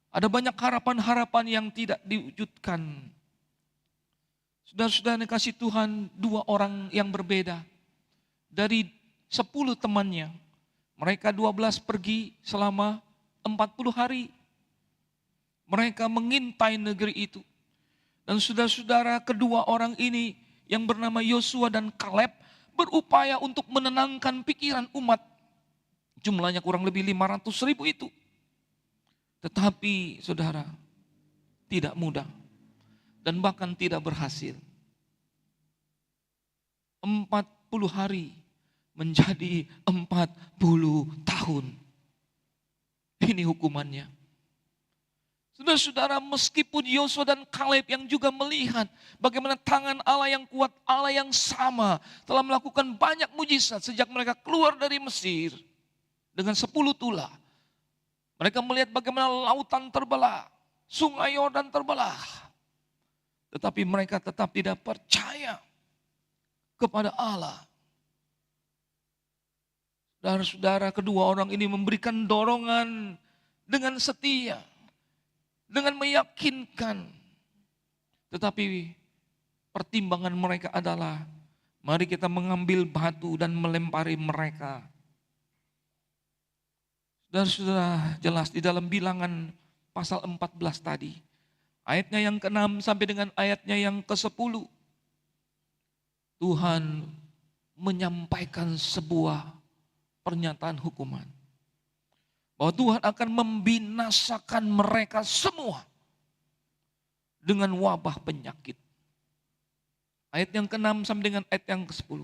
Ada banyak harapan-harapan yang tidak diwujudkan. Saudara-saudara yang kasih Tuhan, 2 orang yang berbeda. Dari 10 temannya, mereka 12 pergi selama 40 hari. Mereka mengintai negeri itu. Dan saudara-saudara, kedua orang ini yang bernama Yosua dan Kaleb berupaya untuk menenangkan pikiran umat. Jumlahnya kurang lebih 500.000 itu. Tetapi saudara, tidak mudah dan bahkan tidak berhasil. 40 hari menjadi 40 tahun. Ini hukumannya. Saudara-saudara, meskipun Yosua dan Kaleb yang juga melihat bagaimana tangan Allah yang kuat, Allah yang sama telah melakukan banyak mujizat sejak mereka keluar dari Mesir dengan 10 tulah. Mereka melihat bagaimana lautan terbelah, sungai Yordan terbelah. Tetapi mereka tetap tidak percaya kepada Allah. Saudara-saudara, kedua orang ini memberikan dorongan dengan setia, dengan meyakinkan. Tetapi pertimbangan mereka adalah, mari kita mengambil batu dan melempari mereka. Dan sudah jelas di dalam Bilangan pasal 14 tadi. Ayatnya yang ke-6 sampai dengan ayatnya yang ke-10. Tuhan menyampaikan sebuah pernyataan hukuman. Bahwa Tuhan akan membinasakan mereka semua dengan wabah penyakit. Ayat yang ke-6 sampai dengan ayat yang ke-10.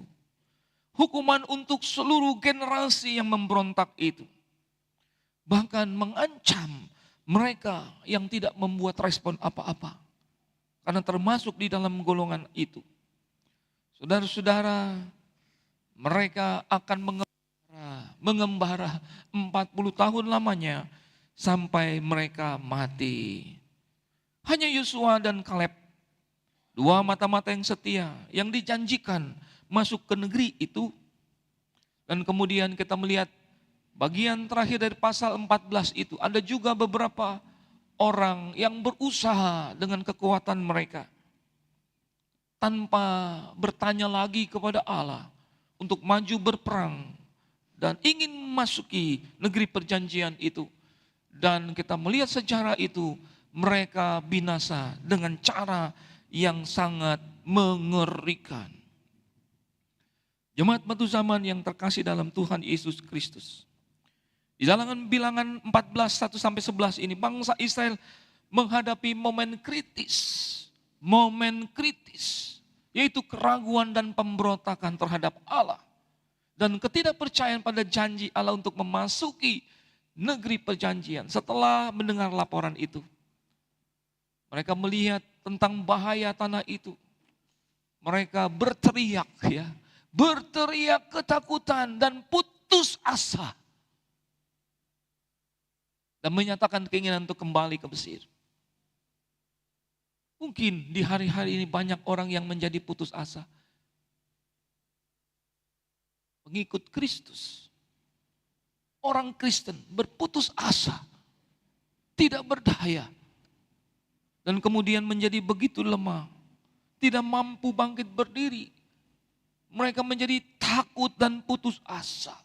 Hukuman untuk seluruh generasi yang memberontak itu. Bahkan mengancam mereka yang tidak membuat respon apa-apa. Karena termasuk di dalam golongan itu. Saudara-saudara, mereka akan mengembara 40 tahun lamanya sampai mereka mati. Hanya Yosua dan Kaleb, 2 mata-mata yang setia, yang dijanjikan masuk ke negeri itu. Dan kemudian kita melihat bagian terakhir dari pasal 14 itu, ada juga beberapa orang yang berusaha dengan kekuatan mereka. Tanpa bertanya lagi kepada Allah untuk maju berperang dan ingin memasuki negeri perjanjian itu. Dan kita melihat sejarah itu, mereka binasa dengan cara yang sangat mengerikan. Jemaat batu zaman yang terkasih dalam Tuhan Yesus Kristus. Di dalam Bilangan 14, 1-11 ini, bangsa Israel menghadapi momen kritis. Momen kritis, yaitu keraguan dan pemberontakan terhadap Allah. Dan ketidakpercayaan pada janji Allah untuk memasuki negeri perjanjian. Setelah mendengar laporan itu, mereka melihat tentang bahaya tanah itu. Mereka berteriak, berteriak ketakutan dan putus asa. Dan menyatakan keinginan untuk kembali ke Mesir. Mungkin di hari-hari ini banyak orang yang menjadi putus asa. Pengikut Kristus. Orang Kristen berputus asa. Tidak berdaya. Dan kemudian menjadi begitu lemah. Tidak mampu bangkit berdiri. Mereka menjadi takut dan putus asa.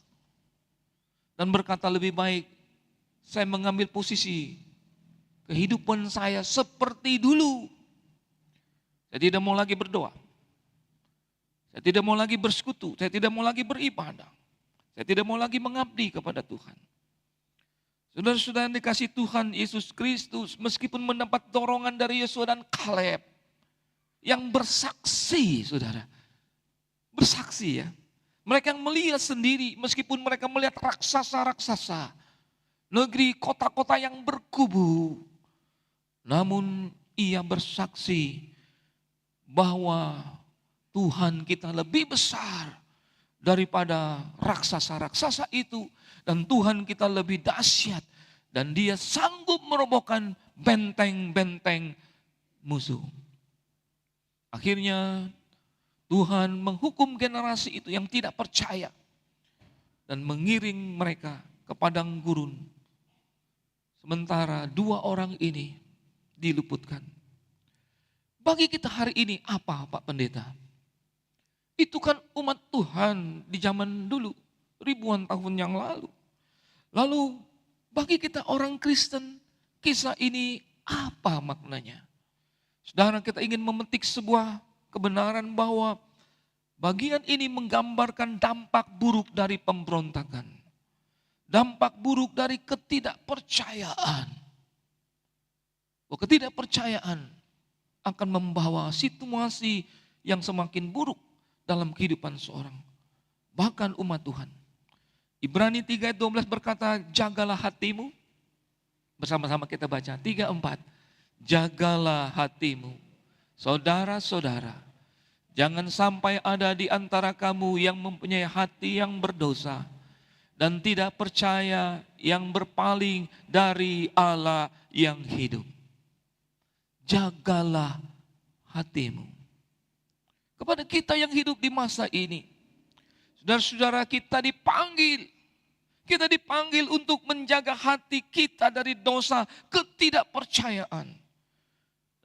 Dan berkata lebih baik saya mengambil posisi kehidupan saya seperti dulu. Saya tidak mau lagi berdoa. Saya tidak mau lagi bersekutu. Saya tidak mau lagi beribadah. Saya tidak mau lagi mengabdi kepada Tuhan. Saudara-saudara yang dikasihi Tuhan Yesus Kristus, meskipun mendapat dorongan dari Yosua dan Kaleb yang bersaksi, saudara. Bersaksi ya. Mereka yang melihat sendiri, meskipun mereka melihat raksasa-raksasa, negeri kota-kota yang berkubu, namun ia bersaksi bahwa Tuhan kita lebih besar daripada raksasa-raksasa itu. Dan Tuhan kita lebih dahsyat. Dan dia sanggup merobohkan benteng-benteng musuh. Akhirnya Tuhan menghukum generasi itu yang tidak percaya. Dan mengiring mereka ke padang gurun. Sementara 2 orang ini diluputkan. Bagi kita hari ini apa Pak Pendeta? Itu kan umat Tuhan di zaman dulu, ribuan tahun yang lalu. Lalu bagi kita orang Kristen, kisah ini apa maknanya? Saudara, kita ingin memetik sebuah kebenaran bahwa bagian ini menggambarkan dampak buruk dari pemberontakan. Dampak buruk dari ketidakpercayaan. Ketidakpercayaan akan membawa situasi yang semakin buruk dalam kehidupan seorang. Bahkan umat Tuhan. Ibrani 3 ayat 12 berkata, jagalah hatimu. Bersama-sama kita baca, 3-4. Jagalah hatimu. Saudara-saudara, jangan sampai ada di antara kamu yang mempunyai hati yang berdosa dan tidak percaya, yang berpaling dari Allah yang hidup. Jagalah hatimu. Kepada kita yang hidup di masa ini, saudara-saudara, kita dipanggil. Kita dipanggil untuk menjaga hati kita dari dosa ketidakpercayaan.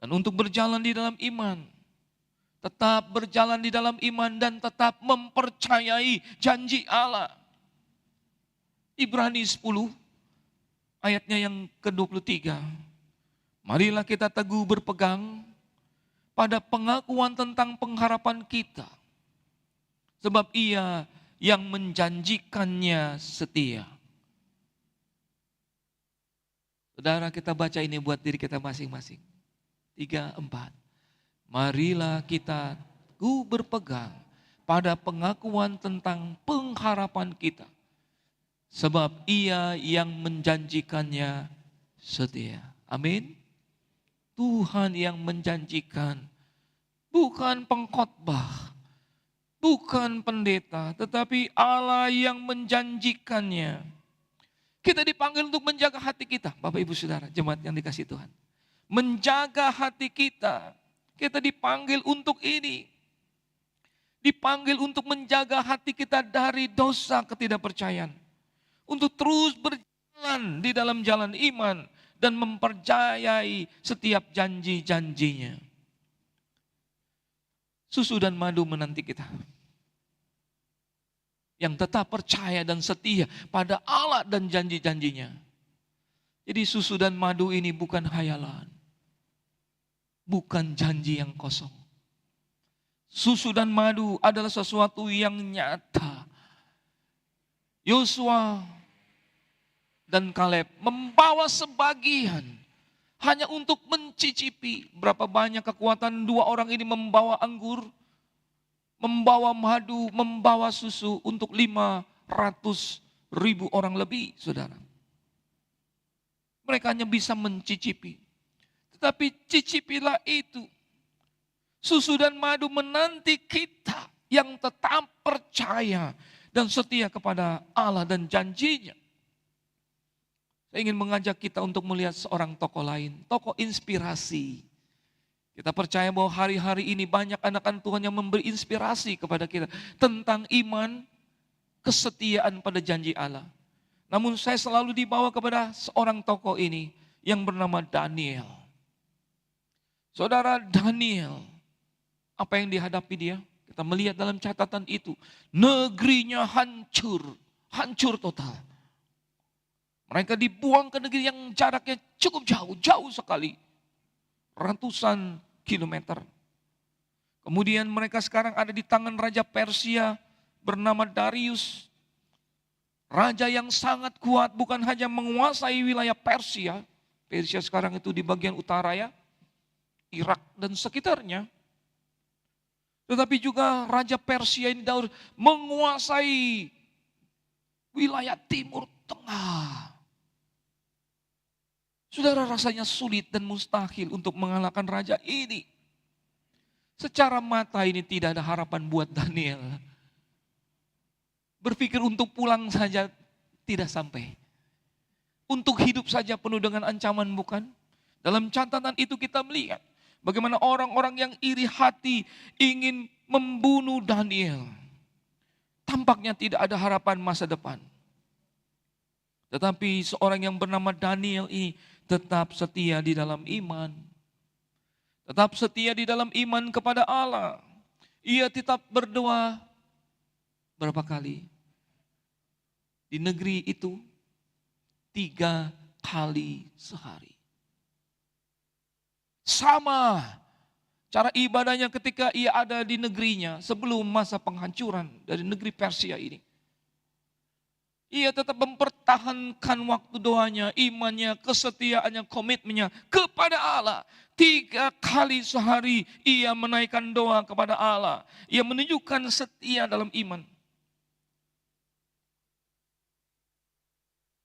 Dan untuk berjalan di dalam iman. Tetap berjalan di dalam iman dan tetap mempercayai janji Allah. Ibrani 10 ayatnya yang ke-23. Marilah kita teguh berpegang pada pengakuan tentang pengharapan kita. Sebab Ia yang menjanjikannya setia. Saudara, kita baca ini buat diri kita masing-masing. 3-4. Marilah kita teguh berpegang pada pengakuan tentang pengharapan kita. Sebab Ia yang menjanjikannya setia. Amin. Tuhan yang menjanjikan, bukan pengkhotbah, bukan pendeta, tetapi Allah yang menjanjikannya. Kita dipanggil untuk menjaga hati kita, Bapak Ibu Saudara, jemaat yang dikasihi Tuhan. Menjaga hati kita, kita dipanggil untuk ini. Dipanggil untuk menjaga hati kita dari dosa ketidakpercayaan. Untuk terus berjalan di dalam jalan iman. Dan mempercayai setiap janji-janjinya. Susu dan madu menanti kita. Yang tetap percaya dan setia pada Allah dan janji-janjinya. Jadi susu dan madu ini bukan hayalan. Bukan janji yang kosong. Susu dan madu adalah sesuatu yang nyata. Yosua dan Kaleb membawa sebagian hanya untuk mencicipi berapa banyak kekuatan 2 orang ini membawa anggur, membawa madu, membawa susu untuk 500.000 orang lebih, saudara. Mereka hanya bisa mencicipi. Tetapi cicipilah itu. Susu dan madu menanti kita yang tetap percaya dan setia kepada Allah dan janjinya. Saya ingin mengajak kita untuk melihat seorang tokoh lain, tokoh inspirasi. Kita percaya bahwa hari-hari ini banyak anak-anak Tuhan yang memberi inspirasi kepada kita tentang iman, kesetiaan pada janji Allah. Namun saya selalu dibawa kepada seorang tokoh ini yang bernama Daniel. Saudara, Daniel, apa yang dihadapi dia? Kita melihat dalam catatan itu, negerinya hancur, hancur total. Mereka dibuang ke negeri yang jaraknya cukup jauh, jauh sekali. Ratusan kilometer. Kemudian mereka sekarang ada di tangan Raja Persia bernama Darius. Raja yang sangat kuat, bukan hanya menguasai wilayah Persia. Persia sekarang itu di bagian utara ya, Irak dan sekitarnya. Tetapi juga Raja Persia ini Daud menguasai wilayah Timur Tengah. Saudara, rasanya sulit dan mustahil untuk mengalahkan raja ini. Secara mata ini tidak ada harapan buat Daniel. Berpikir untuk pulang saja tidak sampai. Untuk hidup saja penuh dengan ancaman, bukan? Dalam catatan itu kita melihat bagaimana orang-orang yang iri hati ingin membunuh Daniel. Tampaknya tidak ada harapan masa depan. Tetapi seorang yang bernama Daniel ini tetap setia di dalam iman. Tetap setia di dalam iman kepada Allah. Ia tetap berdoa berapa kali? Di negeri itu 3 kali sehari. Sama cara ibadahnya ketika ia ada di negerinya sebelum masa penghancuran dari negeri Persia ini. Ia tetap mempertahankan waktu doanya, imannya, kesetiaannya, komitmennya kepada Allah. 3 kali sehari ia menaikkan doa kepada Allah. Ia menunjukkan setia dalam iman.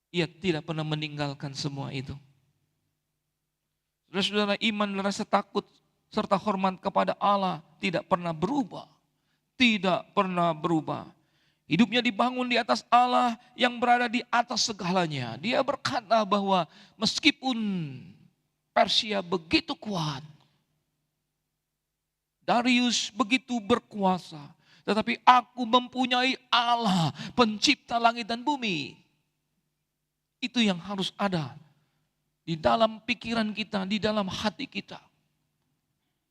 Ia tidak pernah meninggalkan semua itu. Saudara-saudara, iman dan rasa takut serta hormat kepada Allah tidak pernah berubah. Tidak pernah berubah. Hidupnya dibangun di atas Allah yang berada di atas segalanya. Dia berkata bahwa meskipun Persia begitu kuat, Darius begitu berkuasa, tetapi aku mempunyai Allah, pencipta langit dan bumi. Itu yang harus ada di dalam pikiran kita, di dalam hati kita.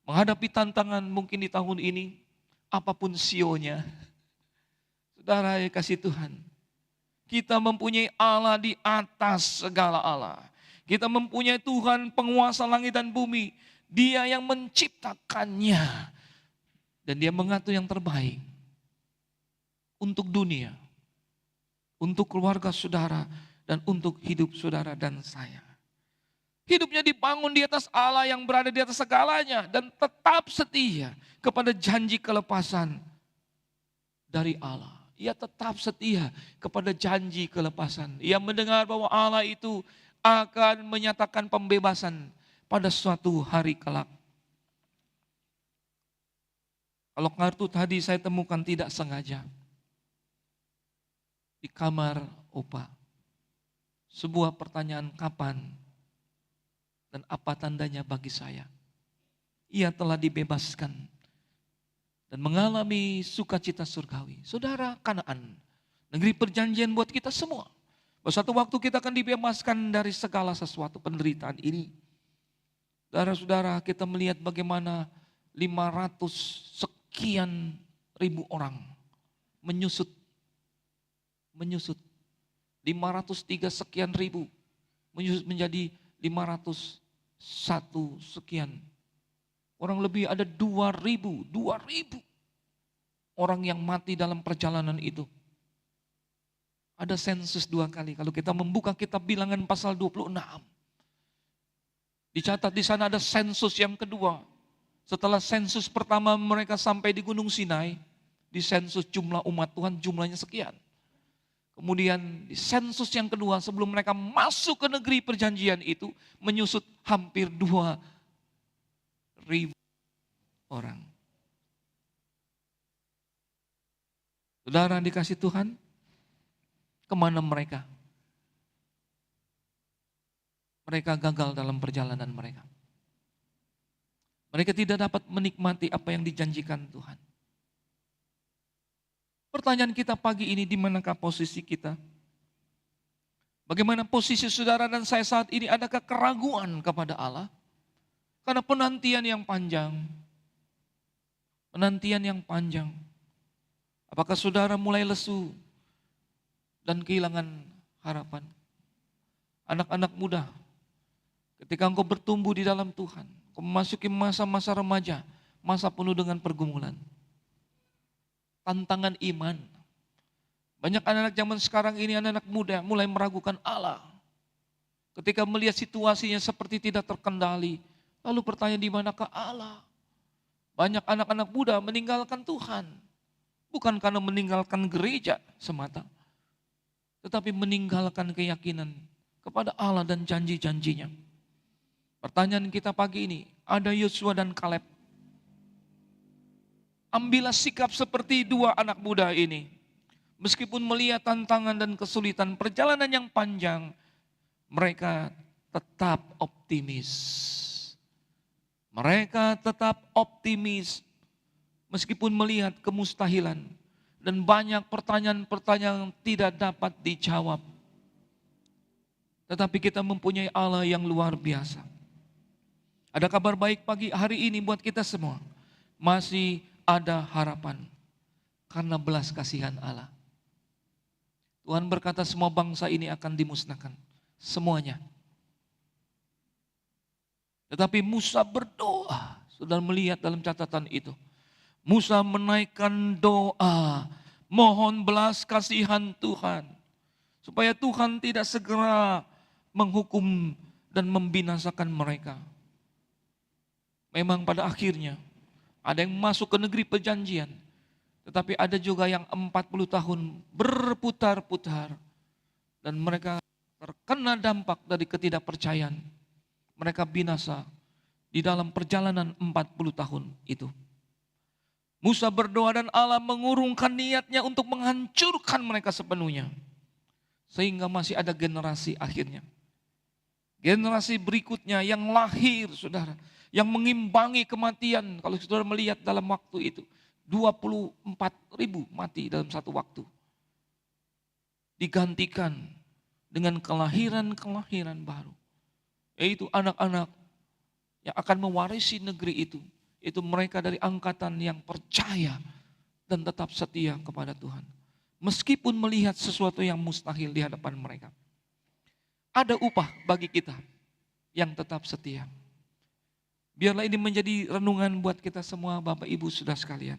Menghadapi tantangan mungkin di tahun ini, apapun sionya. Saudara yang kasih Tuhan, kita mempunyai Allah di atas segala Allah. Kita mempunyai Tuhan penguasa langit dan bumi. Dia yang menciptakannya. Dan dia mengatur yang terbaik untuk dunia, untuk keluarga saudara, dan untuk hidup saudara dan saya. Hidupnya dibangun di atas Allah yang berada di atas segalanya dan tetap setia kepada janji kelepasan dari Allah. Ia tetap setia kepada janji kelepasan. Ia mendengar bahwa Allah itu akan menyatakan pembebasan pada suatu hari kelak. Kalau kartu tadi saya temukan tidak sengaja di kamar Opa. Sebuah pertanyaan kapan dan apa tandanya bagi saya. Ia telah dibebaskan dan mengalami sukacita surgawi. Saudara, Kanaan, negeri perjanjian buat kita semua. Suatu waktu kita akan dibebaskan dari segala sesuatu penderitaan ini. Saudara-saudara, kita melihat bagaimana 500 sekian ribu orang menyusut. 503 sekian ribu menyusut menjadi 501 sekian. Orang lebih ada 2.000 orang yang mati dalam perjalanan itu. Ada sensus 2 kali. Kalau kita membuka kitab Bilangan pasal 26. Dicatat di sana ada sensus yang kedua. Setelah sensus pertama mereka sampai di Gunung Sinai, di sensus jumlah umat Tuhan jumlahnya sekian. Kemudian di sensus yang kedua sebelum mereka masuk ke negeri perjanjian itu menyusut hampir 2.000 orang. Saudara dikasih Tuhan, kemana mereka? Mereka gagal dalam perjalanan mereka. Mereka tidak dapat menikmati apa yang dijanjikan Tuhan. Pertanyaan kita pagi ini, di manakah posisi kita? Bagaimana posisi saudara dan saya saat ini? Adakah keraguan kepada Allah? Karena penantian yang panjang. Penantian yang panjang. Apakah saudara mulai lesu dan kehilangan harapan? anak-anak muda, ketika engkau bertumbuh di dalam Tuhan, engkau memasuki masa-masa remaja, masa penuh dengan pergumulan, tantangan iman. Banyak anak-anak zaman sekarang ini, anak-anak muda mulai meragukan Allah. Ketika melihat situasinya seperti tidak terkendali, lalu bertanya di manakah Allah? Banyak anak-anak muda meninggalkan Tuhan, bukan karena meninggalkan gereja semata, tetapi meninggalkan keyakinan kepada Allah dan janji-janjinya. Pertanyaan kita pagi ini, ada Yosua dan Kaleb. Ambillah sikap seperti dua anak muda ini. Meskipun melihat tantangan dan kesulitan perjalanan yang panjang, mereka tetap optimis. Mereka tetap optimis meskipun melihat kemustahilan dan banyak pertanyaan-pertanyaan yang tidak dapat dijawab. Tetapi kita mempunyai Allah yang luar biasa. Ada kabar baik pagi hari ini buat kita semua. Masih ada harapan karena belas kasihan Allah. Tuhan berkata semua bangsa ini akan dimusnahkan. Semuanya. Tetapi Musa berdoa. Sudah melihat dalam catatan itu. Musa menaikkan doa. Mohon belas kasihan Tuhan. Supaya Tuhan tidak segera menghukum dan membinasakan mereka. Memang pada akhirnya ada yang masuk ke negeri perjanjian. Tetapi ada juga yang 40 tahun berputar-putar. Dan mereka terkena dampak dari ketidakpercayaan. Mereka binasa di dalam perjalanan 40 tahun itu. Musa berdoa dan Allah mengurungkan niatnya untuk menghancurkan mereka sepenuhnya. Sehingga masih ada generasi akhirnya. Generasi berikutnya yang lahir, saudara. Yang mengimbangi kematian. Kalau saudara melihat dalam waktu itu. 24.000 mati dalam satu waktu. Digantikan dengan kelahiran-kelahiran baru. Yaitu anak-anak yang akan mewarisi negeri itu. Itu mereka dari angkatan yang percaya dan tetap setia kepada Tuhan. Meskipun melihat sesuatu yang mustahil di hadapan mereka. Ada upah bagi kita yang tetap setia. Biarlah ini menjadi renungan buat kita semua Bapak Ibu Saudara sekalian.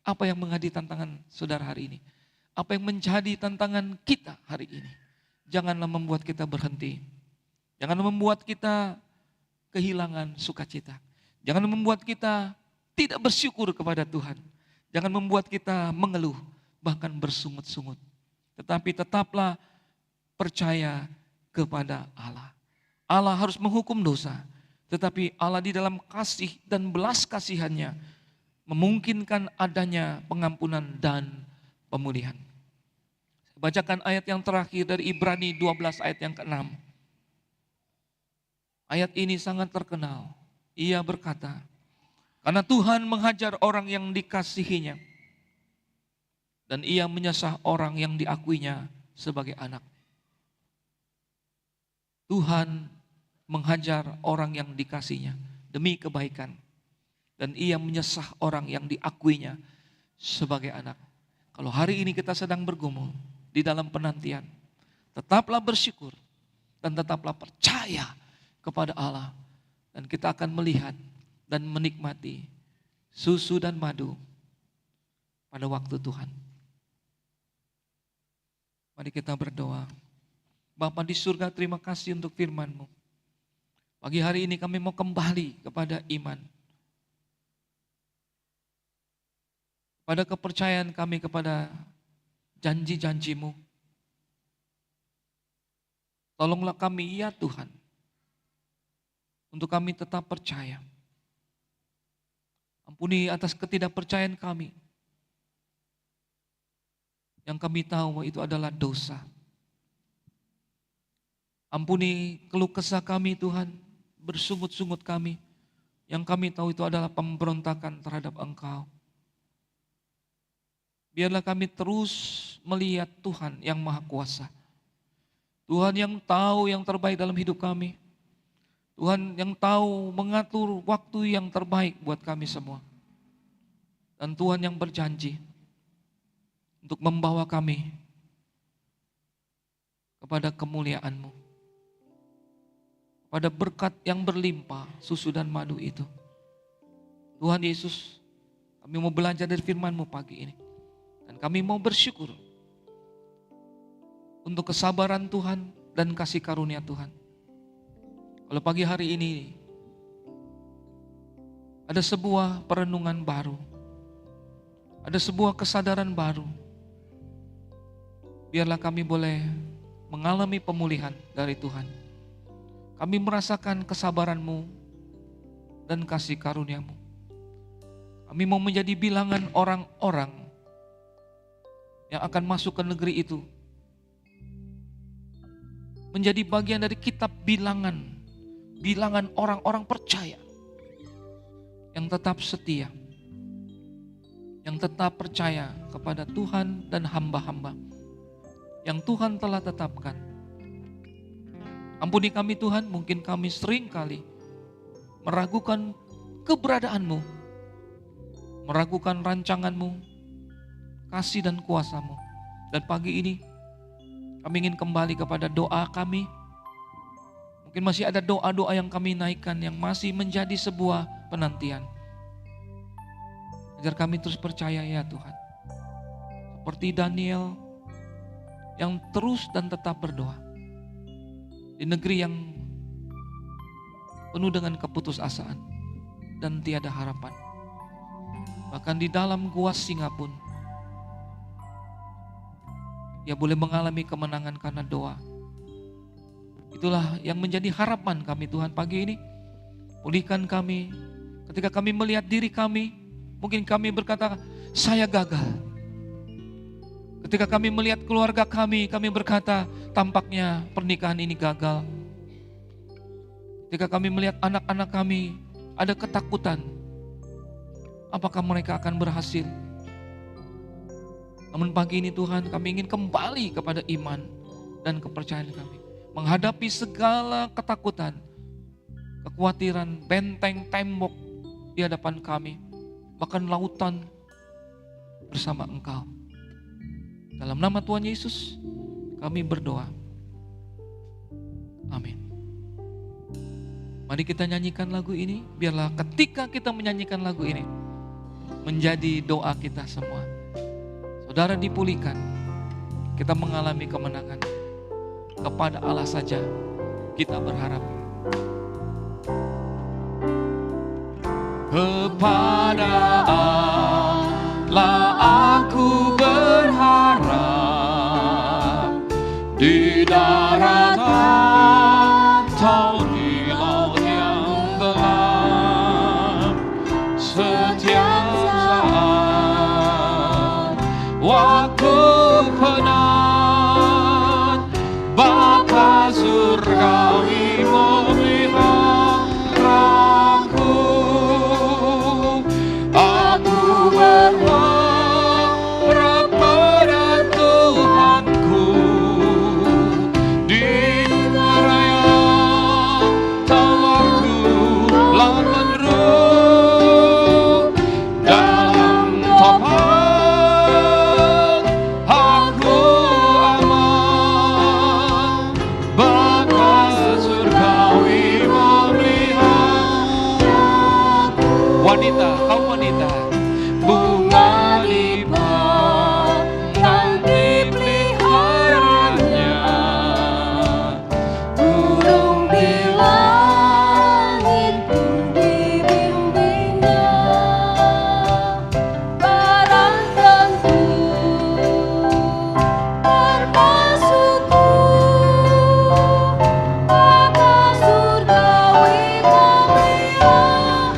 Apa yang menjadi tantangan saudara hari ini? Apa yang menjadi tantangan kita hari ini? Janganlah membuat kita berhenti. Janganlah membuat kita kehilangan sukacita. Jangan membuat kita tidak bersyukur kepada Tuhan. Jangan membuat kita mengeluh, bahkan bersungut-sungut. Tetapi tetaplah percaya kepada Allah. Allah harus menghukum dosa. Tetapi Allah di dalam kasih dan belas kasihannya memungkinkan adanya pengampunan dan pemulihan. Saya bacakan ayat yang terakhir dari Ibrani 12 ayat yang ke-6. Ayat ini sangat terkenal. Ia berkata, karena Tuhan menghajar orang yang dikasihinya dan ia menyesah orang yang diakuinya sebagai anak. Tuhan menghajar orang yang dikasihnya demi kebaikan. Dan ia menyesah orang yang diakuinya sebagai anak. Kalau hari ini kita sedang bergumul di dalam penantian, tetaplah bersyukur dan tetaplah percaya kepada Allah. Dan kita akan melihat dan menikmati susu dan madu pada waktu Tuhan. Mari kita berdoa. Bapa di surga, terima kasih untuk firman-Mu. Pagi hari ini kami mau kembali kepada iman. Pada kepercayaan kami kepada janji-janji-Mu. Tolonglah kami ya Tuhan. Untuk kami tetap percaya. Ampuni atas ketidakpercayaan kami. Yang kami tahu itu adalah dosa. Ampuni keluh kesah kami Tuhan. Bersungut-sungut kami. Yang kami tahu itu adalah pemberontakan terhadap Engkau. Biarlah kami terus melihat Tuhan yang Maha Kuasa. Tuhan yang tahu yang terbaik dalam hidup kami. Tuhan yang tahu mengatur waktu yang terbaik buat kami semua. Dan Tuhan yang berjanji untuk membawa kami kepada kemuliaan-Mu. pada berkat yang berlimpah, susu dan madu itu. Tuhan Yesus, kami mau belajar dari firman-Mu pagi ini. Dan kami mau bersyukur untuk kesabaran Tuhan dan kasih karunia Tuhan. Kalau pagi hari ini ada sebuah perenungan baru, ada sebuah kesadaran baru, biarlah kami boleh mengalami pemulihan dari Tuhan. Kami merasakan kesabaran-Mu dan kasih karunia-Mu. Kami mau menjadi bilangan orang-orang yang akan masuk ke negeri itu, menjadi bagian dari kitab bilangan orang-orang percaya yang tetap setia, yang tetap percaya kepada Tuhan dan hamba-hamba yang Tuhan telah tetapkan. Ampuni kami Tuhan, mungkin kami sering kali meragukan keberadaan-Mu, meragukan rancangan-Mu, kasih dan kuasa-Mu. Dan pagi ini kami ingin kembali kepada doa kami. Mungkin masih ada doa-doa yang kami naikkan yang masih menjadi sebuah penantian. Ajar kami terus percaya ya Tuhan. Seperti Daniel yang terus dan tetap berdoa. Di negeri yang penuh dengan keputusasaan dan tiada harapan. Bahkan di dalam gua singa pun dia boleh mengalami kemenangan karena doa. Itulah yang menjadi harapan kami Tuhan pagi ini. Pulihkan kami. Ketika kami melihat diri kami, mungkin kami berkata, saya gagal. Ketika kami melihat keluarga kami berkata, tampaknya pernikahan ini gagal. Ketika kami melihat anak-anak kami, ada ketakutan. Apakah mereka akan berhasil? Namun pagi ini Tuhan, kami ingin kembali kepada iman dan kepercayaan kami. Menghadapi segala ketakutan, kekhawatiran, benteng, tembok di hadapan kami. Bahkan lautan bersama Engkau. Dalam nama Tuhan Yesus, kami berdoa. Amin. Mari kita nyanyikan lagu ini. Biarlah ketika kita menyanyikan lagu ini, menjadi doa kita semua. Saudara dipulihkan, kita mengalami kemenangan. Kepada Allah saja kita berharap. Kepada Allah aku berharap, di darat atau di laut yang gelap, setiap saat waktu penat, Bapa surgawi memeliharaku. Aku berharap pada Tuhanku, di raya tawaku laut meneru, dalam topan aku aman. Bapa surgawi memeliharaku. Wanita, kaum wanita, bunga lipat nanti peliharanya, burung di langit pun dibimbingnya, barang tentu termasukku, Bapa surgawi memelihara.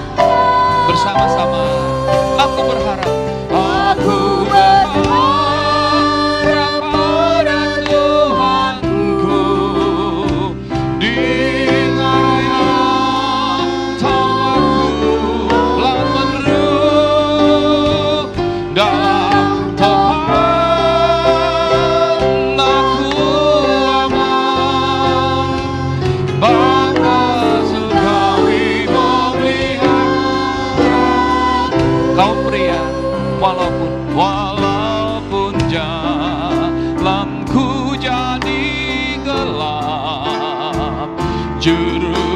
Bersama-sama aku berharap, aku berharap pada Tuhanku, di raya tawaku laut meneru, dalam topan aku aman. Bapa surgawi memelihara. Kaum pria, walaupun jalanku jadi gelap, juru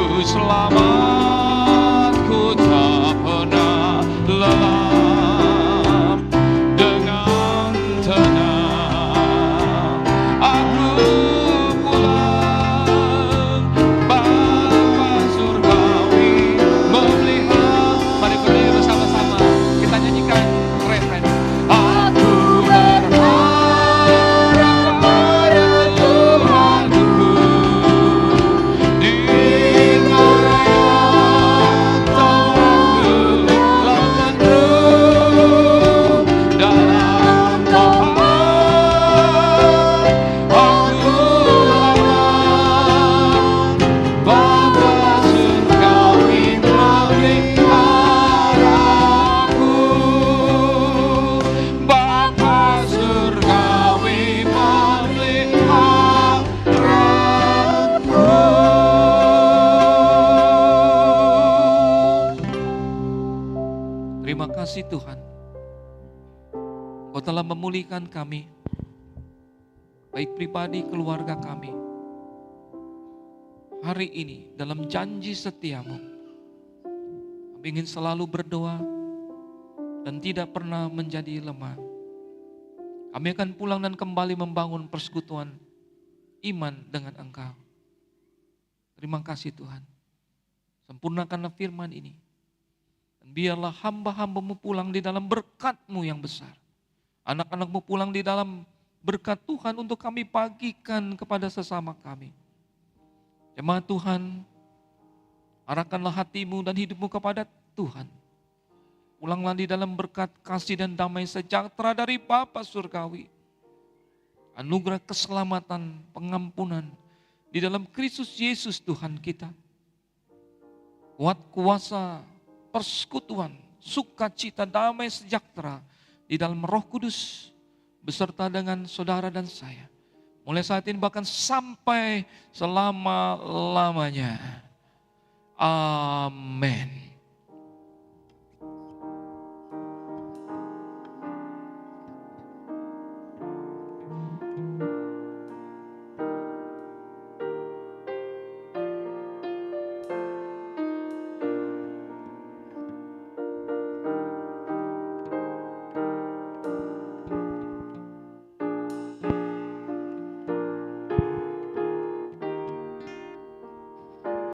Terima kasih Tuhan. Kau telah memulihkan kami, baik pribadi keluarga kami. Hari ini dalam janji setiamu, kami ingin selalu berdoa dan tidak pernah menjadi lemah. Kami akan pulang dan kembali membangun persekutuan iman dengan Engkau. Terima kasih Tuhan. Sempurnakanlah firman ini. Dan biarlah hamba-hambamu pulang di dalam berkat-Mu yang besar. Anak-anakmu pulang di dalam berkat Tuhan untuk kami bagikan kepada sesama kami. Jemaat Tuhan, arahkanlah hatimu dan hidupmu kepada Tuhan. Pulanglah di dalam berkat kasih dan damai sejahtera dari Bapa Surgawi. Anugerah keselamatan, pengampunan di dalam Kristus Yesus Tuhan kita. Kuat kuasa, persekutuan, sukacita, damai sejahtera di dalam Roh Kudus beserta dengan saudara dan saya. Mulai saat ini bahkan sampai selama-lamanya. Amin.